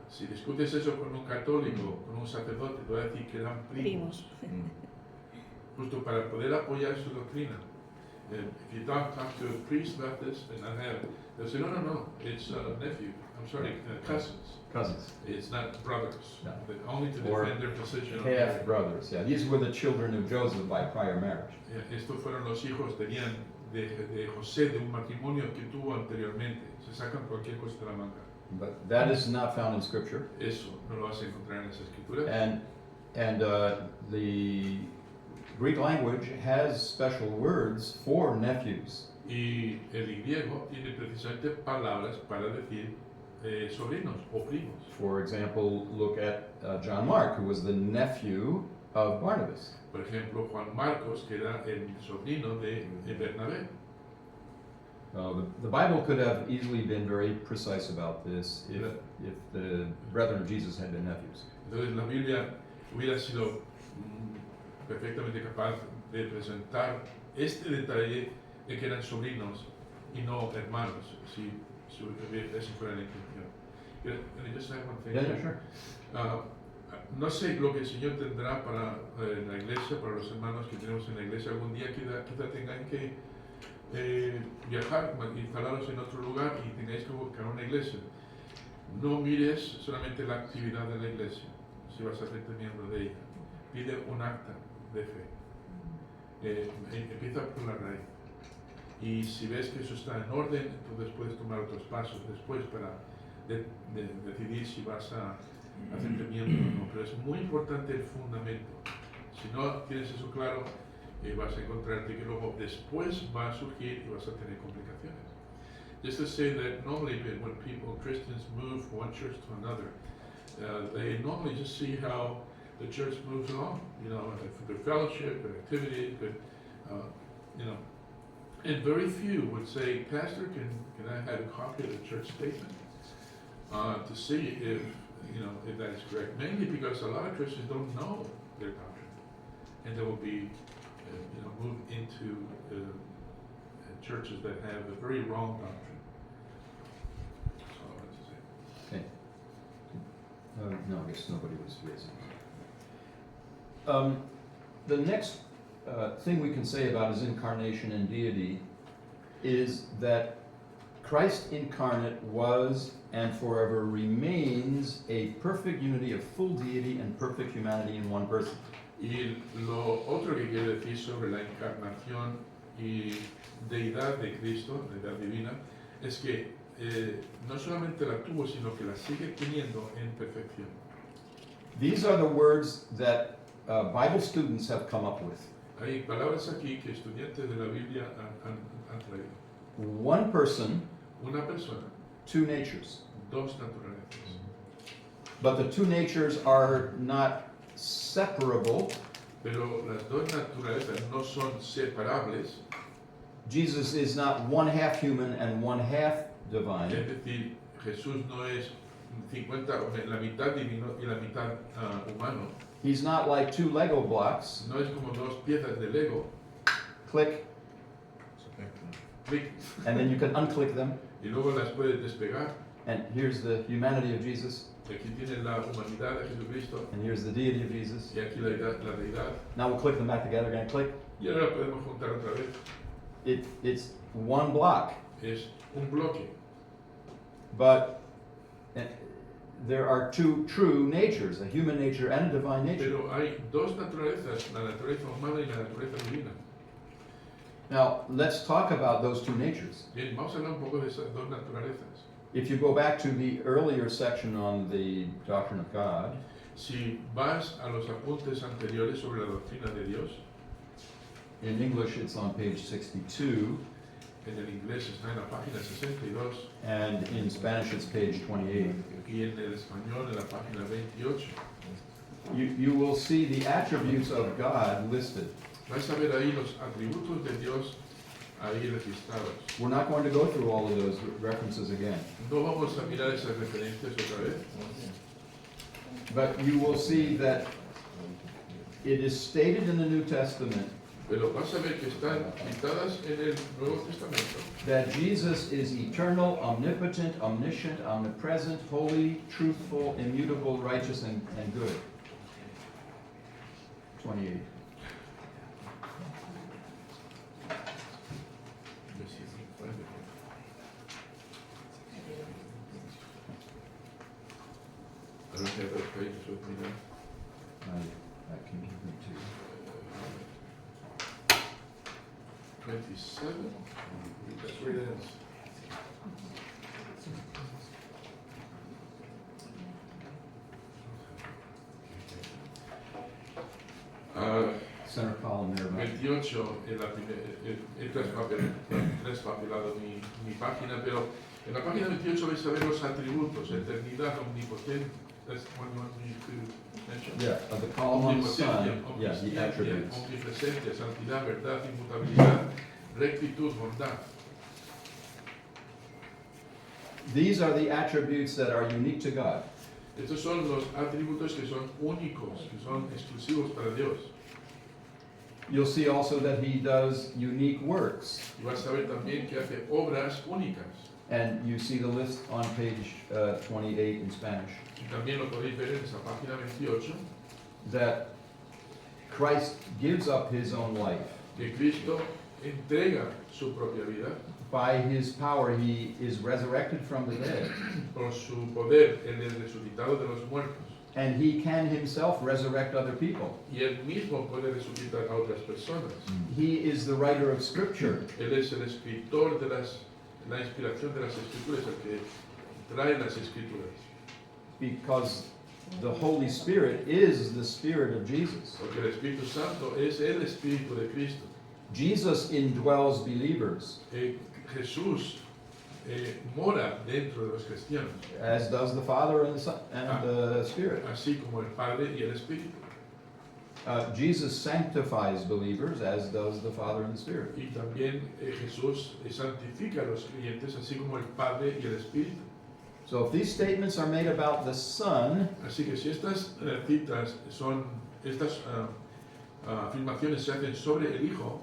Si discutes eso con un católico, con un sacerdote, te va a decir que eran primos. Justo para poder apoyar su doctrina. If you talk to a priest about this, and they'll say, no, it's nephew. I'm sorry, cousins. Cousins. It's not brothers. No. But only to Or defend their position. on Half marriage. brothers. Yeah, these were the children of Joseph by prior marriage. Estos fueron los hijos de José, de un matrimonio que tuvo anteriormente. Se sacan cualquier cosa de la manga. But that is not found in Scripture. Eso no lo vas a encontrar en las escrituras. And the Greek language has special words for nephews. Y el griego tiene precisamente palabras para decir sobrinos o primos. For example, look at John Mark, who was the nephew of Barnabas. Por ejemplo, Juan Marcos, que era el sobrino de Bernabé. The Bible could have easily been very precise about this if the brethren of Jesus had been nephews. Entonces la Biblia hubiera sido perfectamente capaz de presentar este detalle de que eran sobrinos y no hermanos, si esa fuera la intención. Can I just say one thing? Yeah, sure. No sé lo que el Señor tendrá para la iglesia, para los hermanos que tenemos en la iglesia. Algún día quizá tengáis que viajar, instalaros en otro lugar y tengáis que buscar una iglesia. No mires solamente la actividad de la iglesia, si vas a hacerte miembro de ella. Pide un acta de fe. Empieza por la raíz. Y si ves que eso está en orden, entonces puedes tomar otros pasos después para decidir si vas a hacerte miembro o no. Pero es muy importante el fundamento. Si no tienes eso claro, vas a encontrarte que luego después va a surgir y vas a tener complicaciones. Just to say that normally when Christians move from one church to another, they normally just see how the church moves along, good fellowship, good activity, good, and very few would say, Pastor, can I have a copy of the church statement to see if that is correct? Mainly because a lot of Christians don't know their doctrine, and they will be, moved into churches that have a very wrong doctrine. That's all I have to say. Okay. No, I guess nobody was raising. The next thing we can say about his incarnation and deity is that Christ incarnate was and forever remains a perfect unity of full deity and perfect humanity in one person. Y lo otro que quiere decir sobre la encarnación y deidad de Cristo, deidad divina, es que no solamente la tuvo, sino que la sigue teniendo en perfección. These are the words that Bible students have come up with. Hay palabras aquí que estudiantes de la Biblia han traído. One person, Una persona, two natures. dos naturalezas. But the two natures are not separable. Pero las dos naturalezas no son separables. Jesus is not one half human and one half divine. Es decir, Jesús no es 50, la mitad divino y la mitad humano. He's not like two Lego blocks. No es como dos piezas de Lego. Click, Clic, and then you can unclick them. y luego las puedes despegar. And here's the humanity of Jesus, Y aquí tienes la humanidad de Jesucristo and here's the deity of Jesus. y aquí la deidad. Now we'll click them back together again. Click. Y ahora podemos juntar otra vez. It's one block, Es un bloque. but there are two true natures, a human nature and a divine nature. Pero hay dos naturalezas, la naturaleza humana y la naturaleza divina. Now, let's talk about those two natures. Bien, vamos a hablar un poco de esas dos naturalezas. If you go back to the earlier section on the doctrine of God, Si vas a los apuntes anteriores sobre la doctrina de Dios, in English it's on page 62, en el inglés está en la página 62 and in Spanish it's page 28. y en el español en la página 28, You will see the attributes of God listed. vais a ver ahí los atributos de Dios ahí registrados. We're not going to go through all of those references again, No vamos a mirar esas referencias otra vez, but you will see that it is stated in the New Testament pero vas a ver que están citadas en el Nuevo Testamento that Jesus is eternal, omnipotent, omniscient, omnipresent, holy, truthful, immutable, righteous, and good. 28. I don't have those pages with me now. I can give them to you. 27, that's where it is. Center column there, right? 28, he traspapelado mi página, pero en la página 28 vais a ver los atributos, eternidad, omnipotente, that's one you want me to mention. Yeah, of the column on the sun, Omnipotencia, yeah, the omnisciencia, attributes. omnipresencia, santidad, verdad, inmutabilidad, rectitud, bondad. These are the attributes that are unique to God. Estos son los atributos que son únicos, que son exclusivos para Dios. You'll see also that he does unique works. Y vas a ver también que hace obras únicas. And you see the list on page 28 in Spanish. Y también lo podéis ver en esa página 28, That Christ gives up his own life. que Cristo entrega su propia vida. By his power, he is resurrected from the dead. Por su poder, Él es resucitado de los muertos. And he can himself resurrect other people. Y Él mismo puede resucitar a otras personas. He is the writer of Scripture. Él es el escritor de la inspiración de las escrituras, el que trae las escrituras. Because the Holy Spirit is the Spirit of Jesus. Porque el Espíritu Santo es el Espíritu de Cristo. Jesus indwells believers, Jesús mora dentro de los cristianos, as does the Father and the Son and the Spirit. así como el Padre y el Espíritu. Jesus sanctifies believers, as does the Father and the Spirit. Y también Jesús santifica a los creyentes, así como el Padre y el Espíritu. So if these statements are made about the Son, Así que si estas citas son, estas afirmaciones se hacen sobre el Hijo,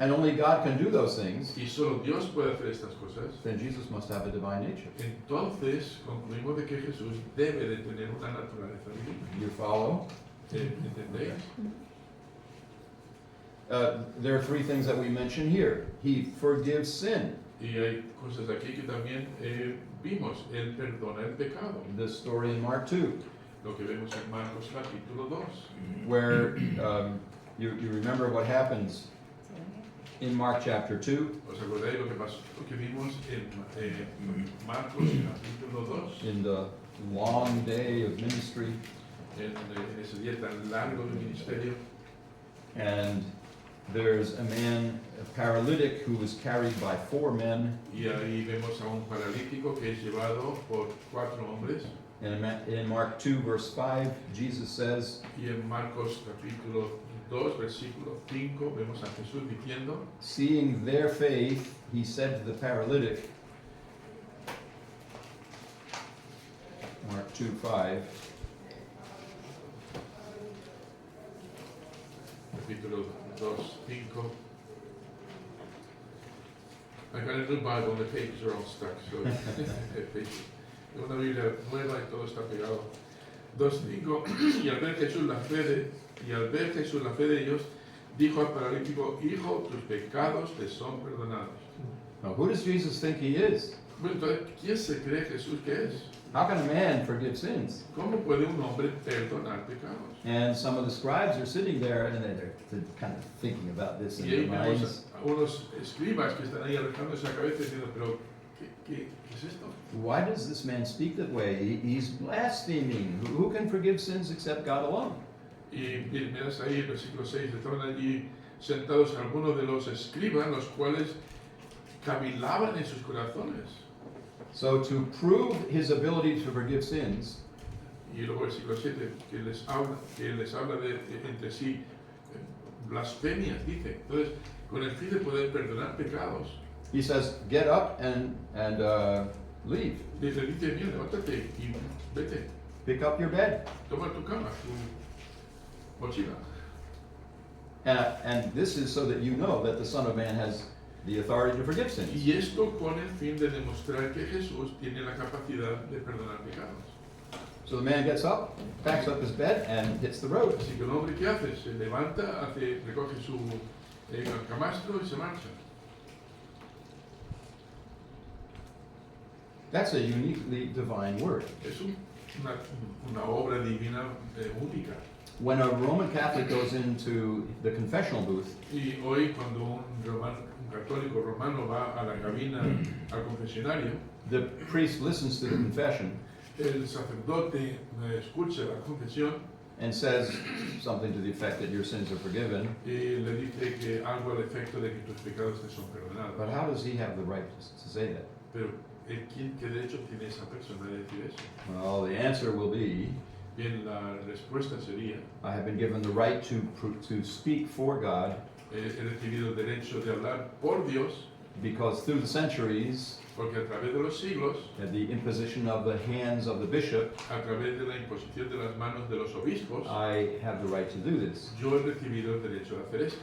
and only God can do those things, y solo Dios puede hacer estas cosas, then Jesus must have a divine nature. entonces concluimos de que Jesús debe de tener una naturaleza divina. You follow? ¿Entendéis? There are three things that we mention here. He forgives sin. Y hay cosas aquí que también vimos. Él perdona el pecado. The story in Mark 2, Lo que vemos en Marcos capítulo 2. where you remember what happens in Mark chapter 2, ¿Os acordáis lo que pasó? Lo que vimos en Marcos capítulo 2. in the long day of ministry, En ese día tan largo del ministerio. and there's a man, a paralytic, who was carried by 4 men. Y ahí vemos a un paralítico que es llevado por 4 hombres. And in Mark 2, verse 5, Jesus says, Y en Marcos capítulo 2, versículo 5, vemos a Jesús diciendo, seeing their faith, he said to the paralytic, Mark 2:5, capítulo 2, 5. I got a new Bible, the pages are all stuck, so es una Biblia nueva y todo está pegado. 2:5. Y al ver Jesús la fe de ellos, dijo al paralítico, hijo, tus pecados te son perdonados. now who does Jesus think he is? Bueno, entonces, ¿quién se cree Jesús que es? How can a man forgive sins? ¿Cómo puede un hombre perdonar pecados? And some of the scribes are sitting there and they're kind of thinking about this in Y their ahí vemos minds. a unos escribas que están ahí alejándose la cabeza diciendo, pero ¿qué es esto? Why does this man speak that way? He's blaspheming. Who can forgive sins except God alone? Y miras ahí el versículo 6, estaban allí sentados algunos de los escribas, los cuales cavilaban en sus corazones. So to prove his ability to forgive sins, Y luego el versículo 7, que les habla de entre sí blasfemias, dice. Entonces, con el fin de poder perdonar pecados, he says, get up and leave. le dice, mira, levántate y vete, Pick up your bed. toma tu cama, tu mochila. And this is so that you know that the Son of Man has the authority to forgive sins. Y esto con el fin de demostrar que Jesús tiene la capacidad de perdonar pecados. So the man gets up, packs up his bed, and hits the road. Así que el hombre, ¿qué hace? Se levanta, recoge su camastro y se marcha. That's a uniquely divine word. Es una obra divina única. When a Roman Catholic goes into the confessional booth, Y hoy cuando un católico romano va a la cabina, al confesionario, the priest listens to the confession el sacerdote escucha la confesión and says something to the effect that your sins are forgiven. y le dice que algo al efecto de que tus pecados te son perdonados. But how does he have the right to say that? Pero ¿qué derecho tiene esa persona de decir eso? Well, the answer will be, Bien, la respuesta sería, I have been given the right to speak for God he recibido el derecho de hablar por Dios Because through the centuries, Porque a través de los siglos, at the imposition of the hands of the bishop, a través de la imposición de las manos de los obispos, I have the right to do this. yo he recibido el derecho de hacer esto.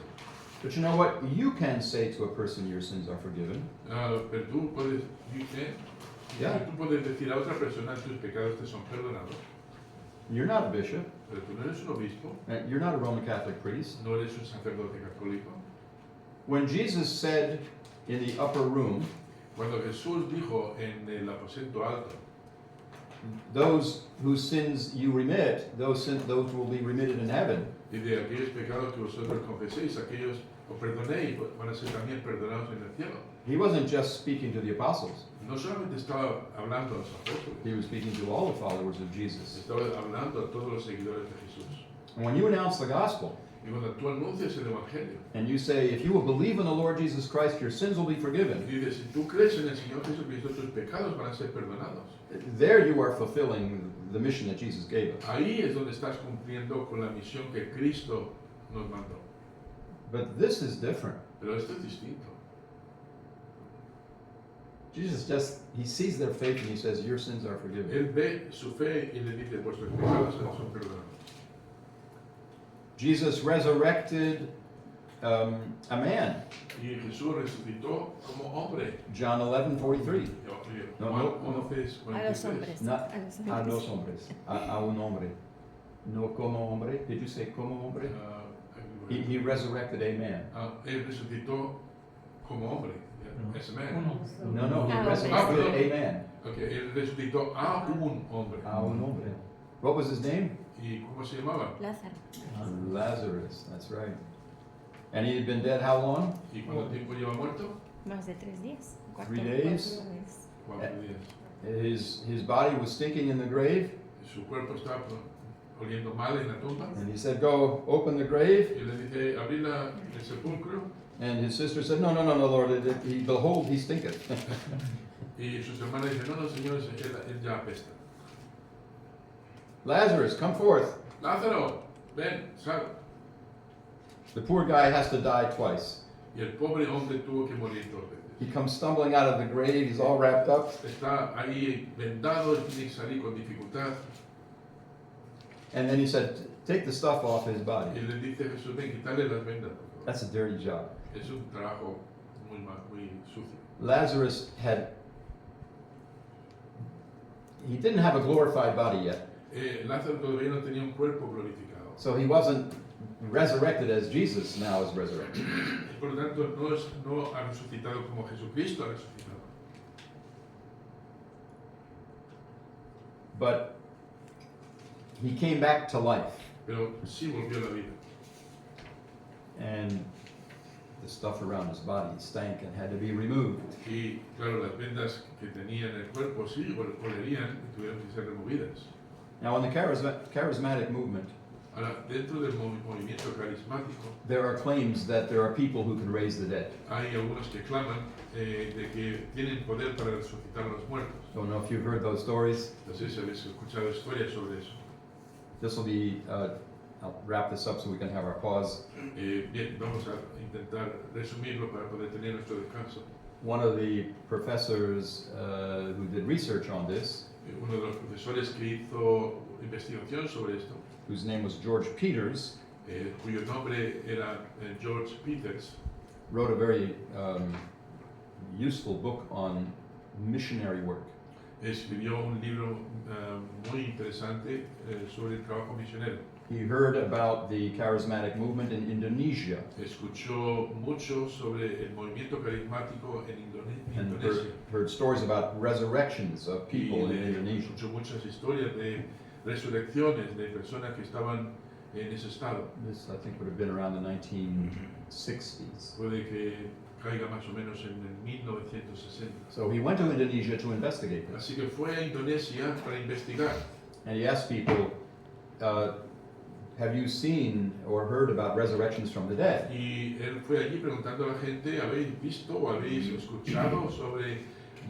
But you know what? You can say to a person, your sins are forgiven. Pero tú puedes, Yeah. tú puedes decir a otra persona, tus pecados te son perdonados, You're not a bishop. pero tú no eres un obispo, You're not a Roman Catholic priest. no eres un sacerdote católico. When Jesus said in the upper room, Cuando Jesús dijo en el aposento alto, those whose sins you remit, those will be remitted in heaven. y de aquellos pecados que vosotros confeséis, aquellos os perdonéis, van a ser también perdonados en el cielo. He wasn't just speaking to the apostles. No solamente estaba hablando a los apóstoles, He was speaking to all the followers of Jesus. estaba hablando a todos los seguidores de Jesús. And when you announce the gospel, Y cuando tú anuncias el Evangelio, and you say, if you will believe in the Lord Jesus Christ, your sins will be forgiven. dices, si tú crees en el Señor Jesucristo, tus pecados van a ser perdonados. There you are fulfilling the mission that Jesus gave us. Ahí es donde estás cumpliendo con la misión que Cristo nos mandó. But this is different. Pero esto es distinto. Jesus he sees their faith and he says, your sins are forgiven. Él ve su fe y le dice, vuestros pecados son perdonados. Jesus resurrected a man. Y Jesús resucitó como hombre. John 11:43. No, Juan no, 11, A los 43. hombres. Not A los a hombres. los hombres, a un hombre. No como hombre. Did you say como hombre? He resurrected a man. Él resucitó como hombre. As a man. No, he Ah, resurrected okay. a man. Okay, él resucitó a un hombre. A un hombre. What was his name? ¿Y cómo se llamaba? Lázaro. Lazarus, that's right. And he had been dead how long? ¿Y cuánto tiempo lleva muerto? Más de 3 días. 3 days. 4 días. His body was stinking in the grave, Su cuerpo estaba oliendo mal en la tumba. and he said, go open the grave. Y le dice, abrí el sepulcro. And his sister said, no, Lord, behold, he stinketh. Y sus hermanas dicen, no, señor, él ya apesta. Lazarus, come forth. Lázaro, ven, sal. The poor guy has to die twice. Y el pobre hombre tuvo que morir 2 He veces. comes stumbling out of the grave, he's all wrapped up, Está ahí vendado y tiene que salir con dificultad. and then he said, take the stuff off his Y body. le dice a Jesús, ven, quitarle las vendas, por favor. That's a dirty job. Es un trabajo muy sucio. Lazarus he didn't have a glorified body yet, Lázaro todavía no tenía un cuerpo glorificado. so he wasn't resurrected as Jesus now is resurrected. Y por lo tanto, no ha resucitado como Jesucristo ha resucitado. But he came back to life, Pero sí volvió a la vida. and the stuff around his body stank and had to be removed. Y claro, las vendas que tenía en el cuerpo sí olerían y tuvieron que ser removidas. Now, in the charismatic movement, Ahora, dentro del movimiento carismático, there are claims that there are people who can raise the dead. hay algunos que claman de que tienen poder para resucitar a los muertos. Don't know if you've heard those stories. No sé si habéis escuchado historias sobre eso. This will be, I'll wrap this up so we can have our pause. Bien, vamos a intentar resumirlo para poder tener nuestro descanso. One of the professors who did research on this, Uno de los profesores que hizo investigación sobre esto, whose name was George Peters, cuyo nombre era George Peters, wrote a very useful book on missionary work. escribió un libro muy interesante sobre el trabajo misionero. He heard about the charismatic movement in Indonesia Escuchó mucho sobre el movimiento carismático en and Indonesia. heard stories about resurrections of people in Indonesia. Escuchó muchas historias de resurrecciones de personas que estaban en ese estado. This, I think, would have been around the 1960s. Puede que caiga más o menos en el 1960. So he went to Indonesia to investigate this. Así que fue a Indonesia para investigar. And he asked people, have you seen or heard about resurrections from the dead? Y él fue allí preguntando a la gente, ¿habéis visto o habéis escuchado sobre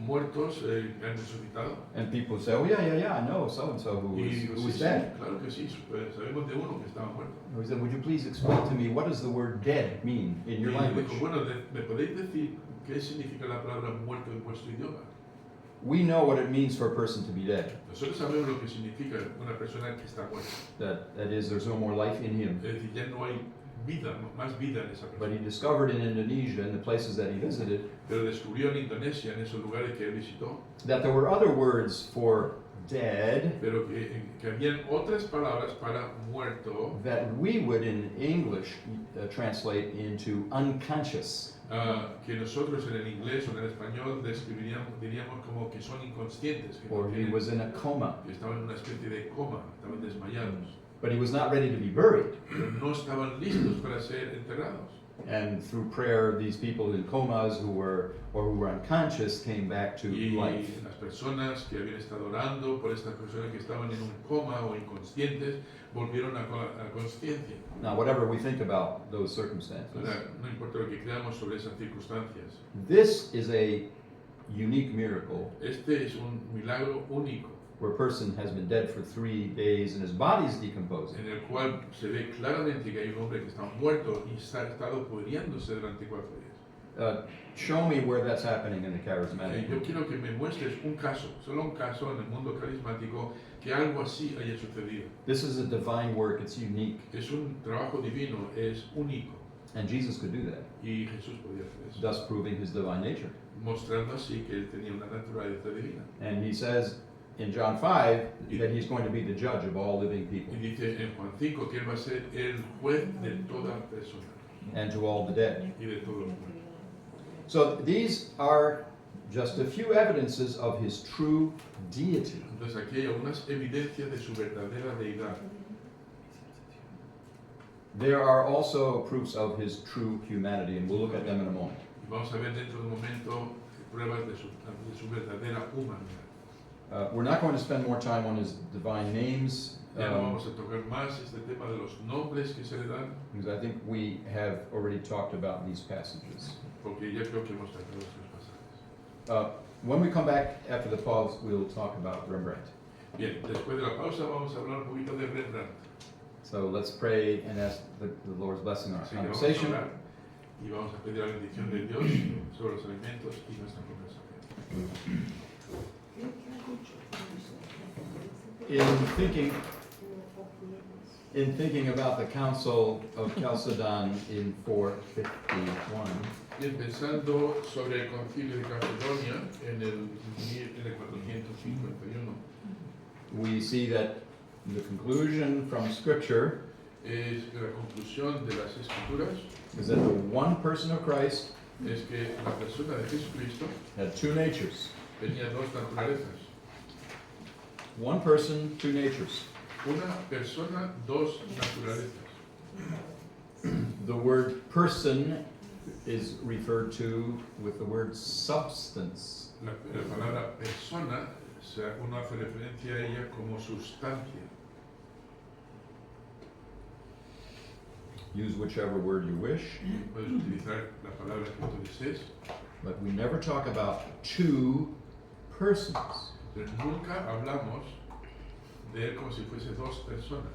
muertos que han resucitado? And people would say, oh yeah, I know so-and-so who Y digo, was sí, sí, dead. claro que sí, sabemos de uno que estaba muerto. He said, would you please explain to me what does the word dead mean in your Y language? dijo, bueno, ¿me podéis decir ¿Qué significa la palabra muerto en vuestro idioma? We know what it means for a person to be dead. Nosotros sabemos lo que significa una persona que está muerta. That is, there's no more life in him. Es decir, ya no hay vida, más vida en esa But he persona. discovered in Indonesia, in the places that he visited, Pero descubrió en Indonesia, en esos lugares que él visitó, that there were other words for dead pero que habían otras palabras para muerto that we would in English translate into unconscious. que nosotros en el inglés o en el español diríamos como que son inconscientes, que, no Or he tienen- was in a coma. que estaban en una especie de coma, estaban desmayados, But he was not ready to be buried. pero no estaban listos para ser enterrados. And through prayer, these people in comas who were unconscious came back to Y life. las personas que habían estado orando por estas personas que estaban en un coma o inconscientes volvieron a consciencia. Now, whatever we think about those circumstances, Ahora, no importa lo que creamos sobre esas circunstancias, this is a unique miracle este es un milagro único where a person has been dead for 3 days and his body's decomposing. en el cual se ve claramente que hay un hombre que está muerto y ha estado pudriéndose durante 4 días. Show me where that's happening in the charismatic. Yo quiero que me muestres un caso, solo un caso en el mundo carismático que algo así haya sucedido. This is a divine work, it's unique. Es un trabajo divino, es único And Jesus could do that, y Jesús podía hacer eso, thus proving his divine nature. mostrando así que él tenía una naturaleza divina. And he says in John 5 that he's going to be the judge of all living people Y dice en Juan 5 que él va a ser el juez de toda persona and to all the dead. y de todos los muertos. So these are just a few evidences of his true deity. Entonces aquí hay algunas evidencias de su verdadera deidad. There are also proofs of his true humanity, and we'll look at them in a moment. Y vamos a ver dentro de un momento pruebas de su verdadera humanidad. We're not going to spend more time on his divine names, Ya no vamos a tocar más este tema de los nombres que se le dan, because I think we have already talked about these passages. porque ya creo que hemos tratado estos pasajes. When we come back after the pause, we'll talk about Rembrandt. Bien, después de la pausa vamos a hablar un poquito de Rembrandt. So let's pray and ask the Lord's blessing on our Así que vamos a conversation. orar y vamos a pedir la bendición de Dios sobre los alimentos y nuestra conversación. In thinking about the Council of Chalcedon in 451, Bien, pensando sobre el concilio de Calcedonia en el 451, we see that the conclusion from Scripture es que la conclusión de las escrituras is that the one person of Christ es que la persona de Jesucristo had two natures. tenía dos naturalezas. One person, two natures. Una persona, dos naturalezas. The word person is referred to with the word substance. La palabra persona, uno hace referencia a ella como sustancia. Use whichever word you wish, Puedes utilizar la palabra que tú desees, but we never talk about two persons. pero nunca hablamos de él como si fuese dos personas.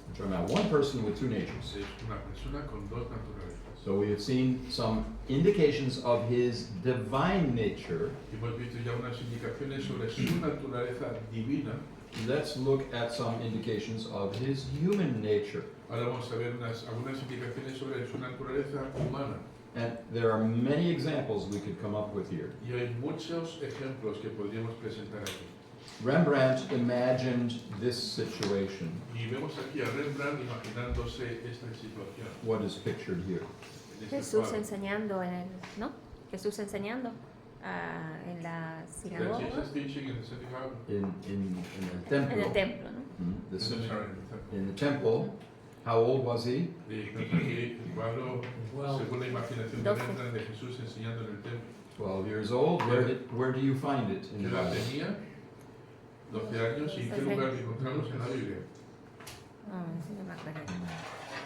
We're talking about one person with two natures. Es una persona con dos naturalezas. So we have seen some indications of his divine nature. Y hemos visto ya unas indicaciones sobre su naturaleza divina. Let's look at some indications of his human nature. Ahora vamos a ver algunas indicaciones sobre su naturaleza humana. And there are many examples we could come up with here. Y hay muchos ejemplos que podríamos presentar aquí. Rembrandt imagined this situation, Y vemos aquí a Rembrandt imaginándose esta situación. what is pictured here. En este Jesús cuadro. enseñando en el, ¿no? Jesús enseñando en la That sinagoga, Jesus teaching in the synagogue. In the en temple. el templo, ¿no? Mhm. The Sorry, syn- in the temple, how old was he? Y entonces aquí el cuadro, Well, según la imaginación de 12. Rembrandt, de Jesús enseñando en el templo. 12 years old. Where do you find it in ¿Qué the edad Bible? tenía? 12 años. ¿Y en qué lugar lo encontramos en la Biblia? Sí, no me acuerdo.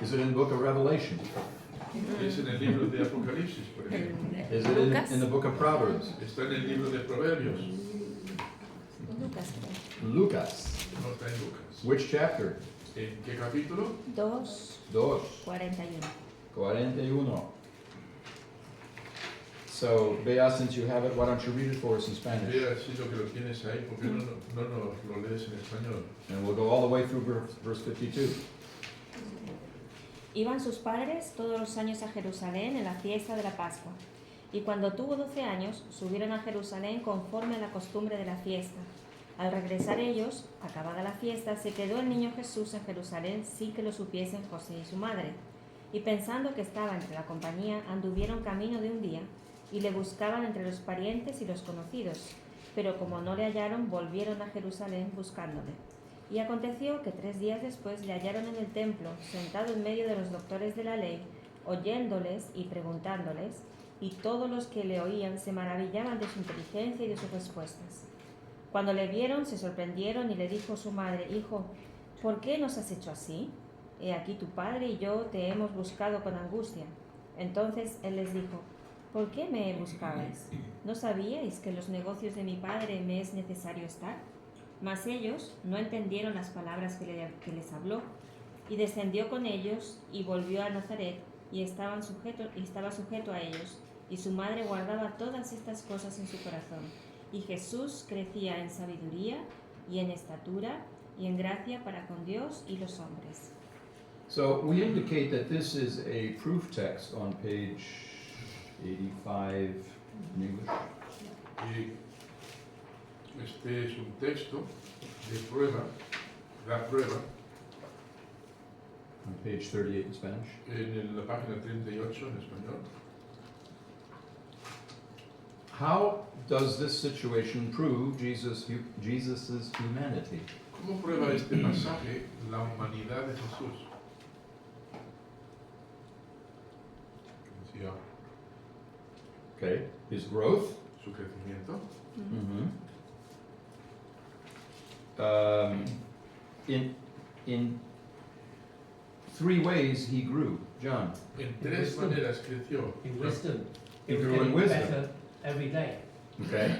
Is it in the book of Revelation? Es en el libro de Apocalipsis, por ejemplo. Is it Lucas. in the book of Proverbs? Está en el libro de Proverbios. Lucas, creo. Lucas. No está en Lucas. Which chapter? ¿En qué capítulo? 2, 2, 41. 41. So, Bea, since you have it, why don't you read it for us in Spanish? Vea si lo que lo tienes ahí, ¿por qué no nos lo lees en español? And we'll go all the way through verse 52. Iban sus padres todos los años a Jerusalén en la fiesta de la Pascua. Y cuando tuvo 12 años, subieron a Jerusalén conforme a la costumbre de la fiesta. Al regresar ellos, acabada la fiesta, se quedó el niño Jesús en Jerusalén sin que lo supiesen José y su madre. Y pensando que estaba entre la compañía, anduvieron camino de un día y le buscaban entre los parientes y los conocidos. Pero como no le hallaron, volvieron a Jerusalén buscándole. Y aconteció que 3 días después le hallaron en el templo, sentado en medio de los doctores de la ley, oyéndoles y preguntándoles, y todos los que le oían se maravillaban de su inteligencia y de sus respuestas. Cuando le vieron, se sorprendieron y le dijo su madre, Hijo, ¿por qué nos has hecho así? He aquí tu padre y yo te hemos buscado con angustia. Entonces él les dijo, ¿por qué me buscabais? ¿No sabíais que en los negocios de mi padre me es necesario estar? Mas ellos no entendieron las palabras que les habló, y descendió con ellos y volvió a Nazaret, y estaba sujeto a ellos, y su madre guardaba todas estas cosas en su corazón. Y Jesús crecía en sabiduría y en estatura y en gracia para con Dios y los hombres. So we indicate that this is a proof text on page 85 in English. Y este es un texto de prueba, da prueba, On page 38 in Spanish. en la página 38 en español. How does this situation prove Jesus's humanity? ¿Cómo prueba este pasaje la humanidad de Jesús? Decía, Okay, his growth. Su crecimiento. In 3 ways he grew. John. En 3 maneras creció. In wisdom. He It was grew in getting wisdom. better every day. Okay.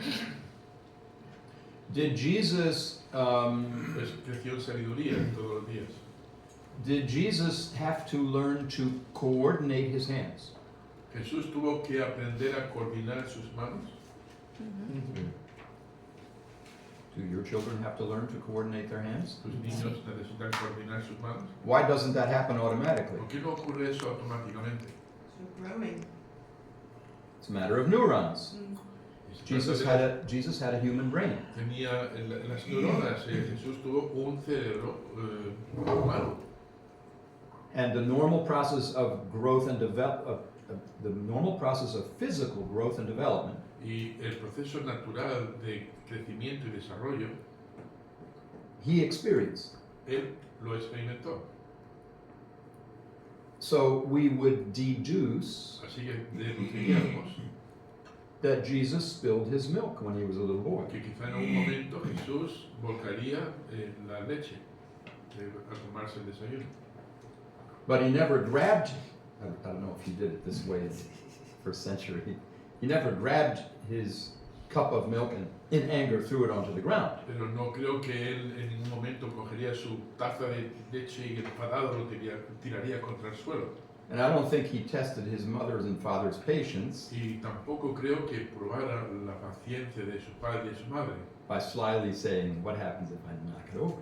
Did Jesus Pues creció en sabiduría todos los días. did Jesus have to learn to coordinate his hands? Jesús tuvo que aprender a coordinar sus manos. Do your children have to learn to coordinate their hands? Los niños necesitan coordinar sus manos. Why doesn't that happen automatically? ¿Por qué no ocurre eso automáticamente? So growing. It's a matter of neurons. Es Jesus had a human brain. tenía las neuronas. Jesús tuvo un cerebro humano. And the normal process of growth and the normal process of physical growth and development Y el proceso natural de crecimiento y desarrollo, he experienced. él lo experimentó. So we would deduce Así que deduciríamos that Jesus spilled his milk when he was a little boy. que quizá en un momento Jesús volcaría la leche a tomarse el desayuno. But he never grabbed, I don't know if he did it this way in the first century, he never grabbed his cup of milk and in anger threw it onto the ground. Pero no creo que él en ningún momento cogería su taza de leche y enfadado lo tiraría contra el suelo. And I don't think he tested his mother's and father's patience Y tampoco creo que probara la paciencia de su padre y su madre. by slyly saying, what happens if I knock it over?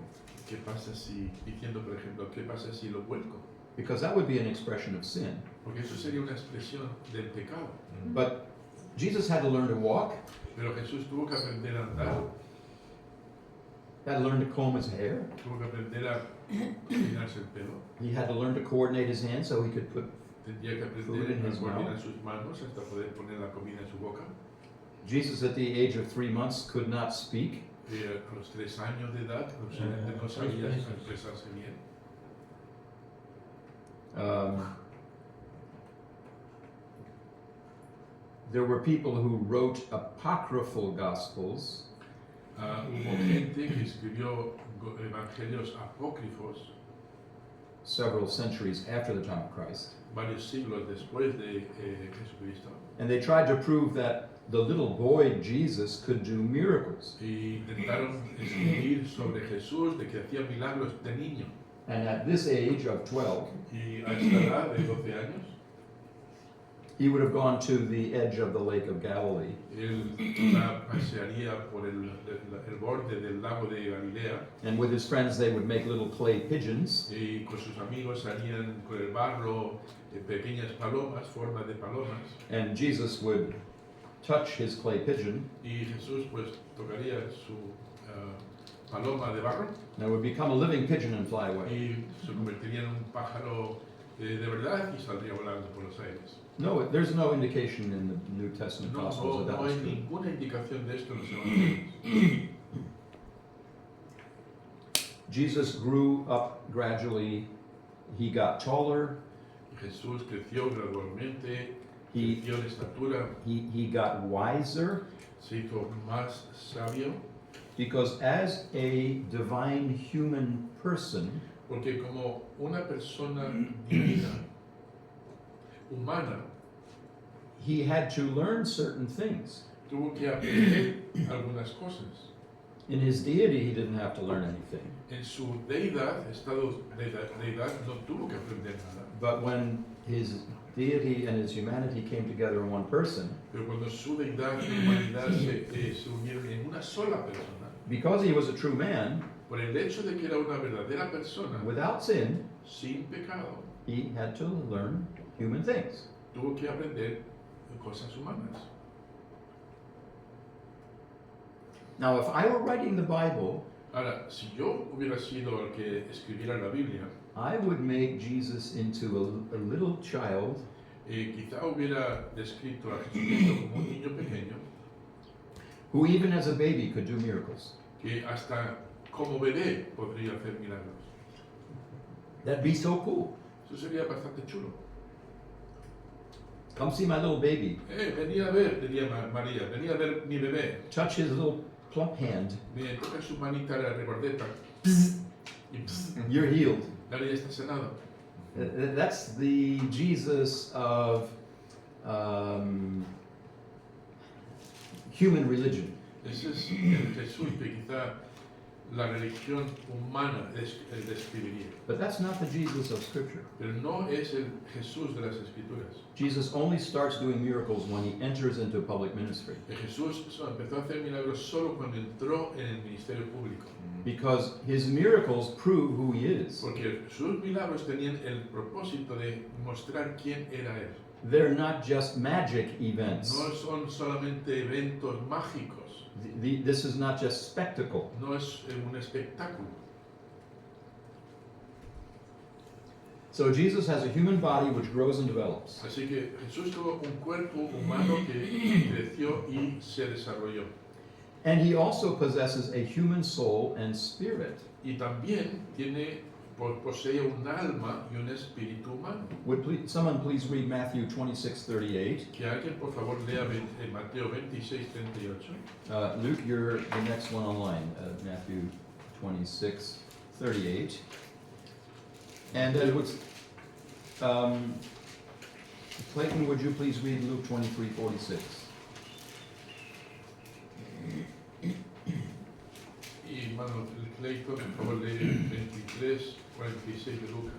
¿Qué pasa si, diciendo por ejemplo, qué pasa si lo vuelco? Because that would be an expression of sin. Porque eso sería una expresión del pecado. But Jesus had to learn to walk, Pero Jesús tuvo que aprender a andar, had to learn to comb his hair, tuvo que aprender a peinarse el pelo, he had to learn to coordinate his hands so he could put tendría que Food in aprender a his coordinar mouth. sus manos hasta poder poner la comida en su boca. Jesus at the age of 3 months could not speak. A los 3 años de edad posiblemente no sabía expresarse bien. There were people who wrote apocryphal gospels Hubo gente que escribió evangelios apócrifos several centuries after the time of Christ. varios siglos después de Jesucristo. And they tried to prove that the little boy Jesus could do miracles. Y intentaron escribir sobre Jesús, de que hacía milagros de niño. And at this age of 12, Y a esta edad de 12 años, he would have gone to the edge of the Lake of Galilee. Él pasearía por el borde del lago de Galilea And with his friends, they would make little clay pigeons. y con sus amigos harían con el barro pequeñas palomas, formas de palomas, And Jesus would touch his clay pigeon, y Jesús pues tocaría su paloma de barro and it would become a living pigeon and fly away. y se convertiría en un pájaro de verdad y saldría volando por los aires. No, there's no indication in the New Testament Gospels that that No was hay true. ninguna indicación de esto en los evangelios. Jesus grew up gradually. He got taller. Jesús creció gradualmente, He, creció en estatura, he got wiser, se hizo más sabio, because as a divine human person, porque como una persona divina, humana, he had to learn certain things. tuvo que aprender algunas cosas. In his deity, he didn't have to learn anything. En su deidad, estado de deidad, no tuvo que aprender nada. But when his deity and his humanity came together in one person, Pero cuando su deidad y humanidad se unieron en una sola persona, because he was a true man, por el hecho de que era una verdadera persona, without sin, sin pecado, he had to learn human things. tuvo que aprender cosas humanas. Now, if I were writing the Bible, Ahora, si yo hubiera sido el que escribiera la Biblia, I would make Jesus into a little child quizá hubiera descrito a Jesucristo como un niño pequeño who, even as a baby, could do miracles. que hasta como bebé podría hacer milagros. That'd be so cool. Eso sería bastante chulo. Come see my little baby. Venía a ver, diría María, venía a ver mi bebé. Touch his little plump hand. Me toca su manita la recordeta y pss, You're healed. nadie está sanado. That's the Jesus of human religion. Ese es el Jesús que quizá la religión humana describiría. But that's not the Jesus of Scripture. Pero no es el Jesús de las Escrituras. Jesus only starts doing miracles when he enters into public ministry. Jesús empezó a hacer milagros solo cuando entró en el ministerio público. Because his miracles prove who he is. Porque sus milagros tenían el propósito de mostrar quién era Él. They're not just magic events. No son solamente eventos mágicos. This is not just spectacle. No es un espectáculo. So Jesus has a human body which grows and develops. Así que Jesús tuvo un cuerpo humano que creció y se desarrolló. And he also possesses a human soul and spirit. Y también posee un alma y un espíritu humano. Would someone please read Matthew 26:38? Que alguien por favor lea en Mateo 26:38. Luke, you're the next one online. Matthew 26:38. And Clayton, would you please read Luke 23:46? Y hermano Clayton, por favor lee 23:46 de Lucas.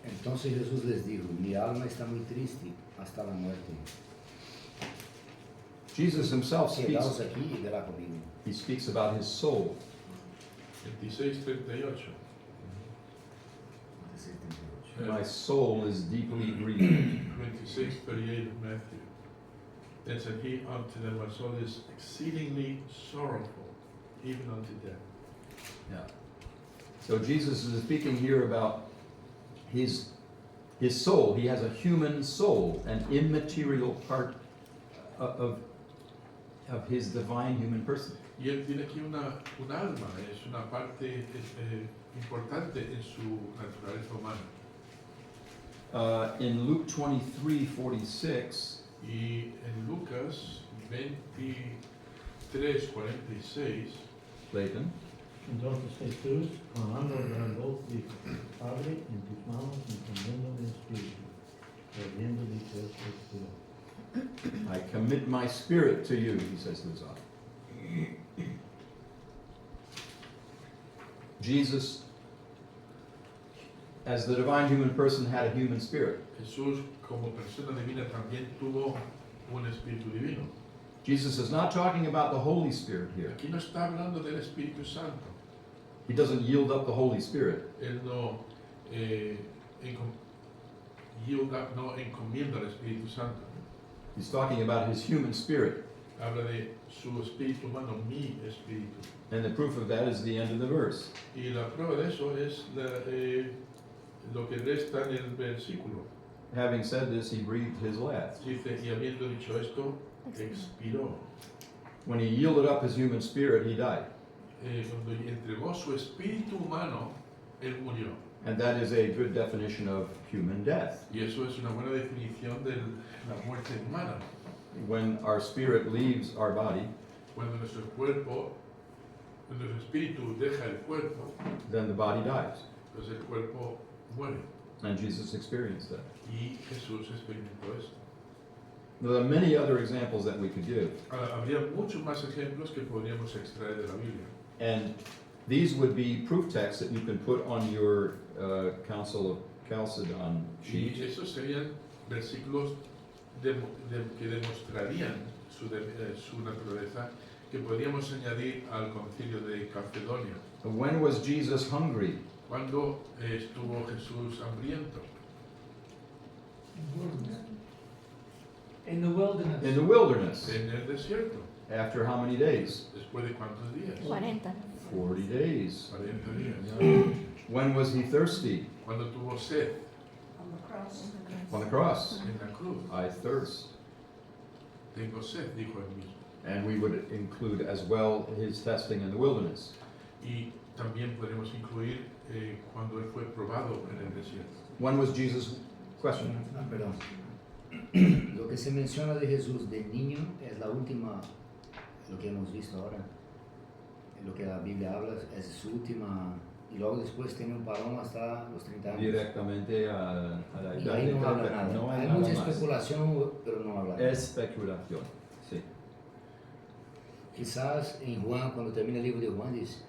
Entonces Jesús les dijo, mi alma está muy triste hasta la muerte. Jesus himself Quedaos speaks. aquí y verá conmigo. He speaks about his soul. 26:38. My soul is deeply grieved. 26:38 of Matthew. Then said he unto them, my soul is exceedingly sorrowful, even unto death. Yeah. So Jesus is speaking here about his soul. He has a human soul, an immaterial part of his divine human person. Y él tiene aquí un alma, es una parte importante en su naturaleza humana. In Luke 23:46, Y en Lucas 23:46, Clayton, Entonces Jesús, clamando a gran voz, dijo, Padre, en tus manos encomiendo mi espíritu. Habiendo dicho esto, expiró. I commit my spirit to you, he says to his father. Jesus, as the divine human person, had a human spirit. Jesús como persona divina también tuvo un espíritu divino. Jesus is not talking about the Holy Spirit here. Aquí no está hablando del Espíritu Santo. He doesn't yield up the Holy Spirit. Él no, no encomienda al Espíritu Santo. He's talking about his human spirit. Habla de su espíritu humano, mi espíritu. And the proof of that is the end of the verse. Y la prueba de eso es lo que resta en el versículo. Having said this, he breathed his last. Dice, y habiendo dicho esto, expiró. When he yielded up his human spirit, he died. Cuando entregó su espíritu humano, él murió. And that is a good definition of human death. Y eso es una buena definición de la muerte humana. When our spirit leaves our body, Cuando nuestro espíritu deja el cuerpo, then the body dies. entonces el cuerpo muere. And Jesus experienced that. Y Jesús experimentó esto. There are many other examples that we could give. Ahora, habría muchos más ejemplos que podríamos extraer de la Biblia. And these would be proof texts that you can put on your Council of Chalcedon Y sheet. esos serían versículos que demostrarían su naturaleza que podríamos añadir al concilio de Calcedonia. When was Jesus hungry? Cuando estuvo Jesús hambriento? In the wilderness. In the wilderness. En el desierto. After how many days? ¿Después de cuántos días? 40. 40 days. 40 días. When was he thirsty? Cuando tuvo sed On the cross. On the cross. en la cruz. I thirst. Tengo sed, dijo él mismo. And we would include as well his testing in the wilderness. Y también podemos incluir cuando él fue probado en el desierto. When was Jesus? Question. Ah, perdón. Lo que se menciona de Jesús de niño es la última, lo que hemos visto ahora. Lo que la Biblia habla es su última, y luego después tiene un parón hasta los 30 años. Directamente a la Y edad ahí de no habla 30. nada. No hay Hay nada mucha más. especulación, pero no habla nada. Especulación. Sí. Quizás en Juan, cuando termina el libro de Juan, dice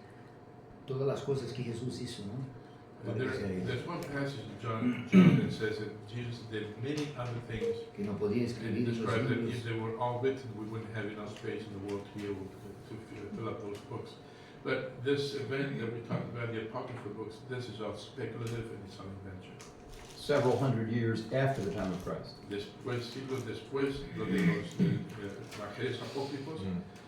todas las cosas que Jesús hizo, ¿no? There's one passage in John that says that Jesus did many other things Que no podía and escribir en los described that libros. if they were all written, we wouldn't have enough space in the world to be able to fill up those books. But this event that we talked about, the Apocrypha books, this is all speculative and it's all invention. Several hundred years after the time of Christ. Después, siglos después, lo de los pajares apócrifos,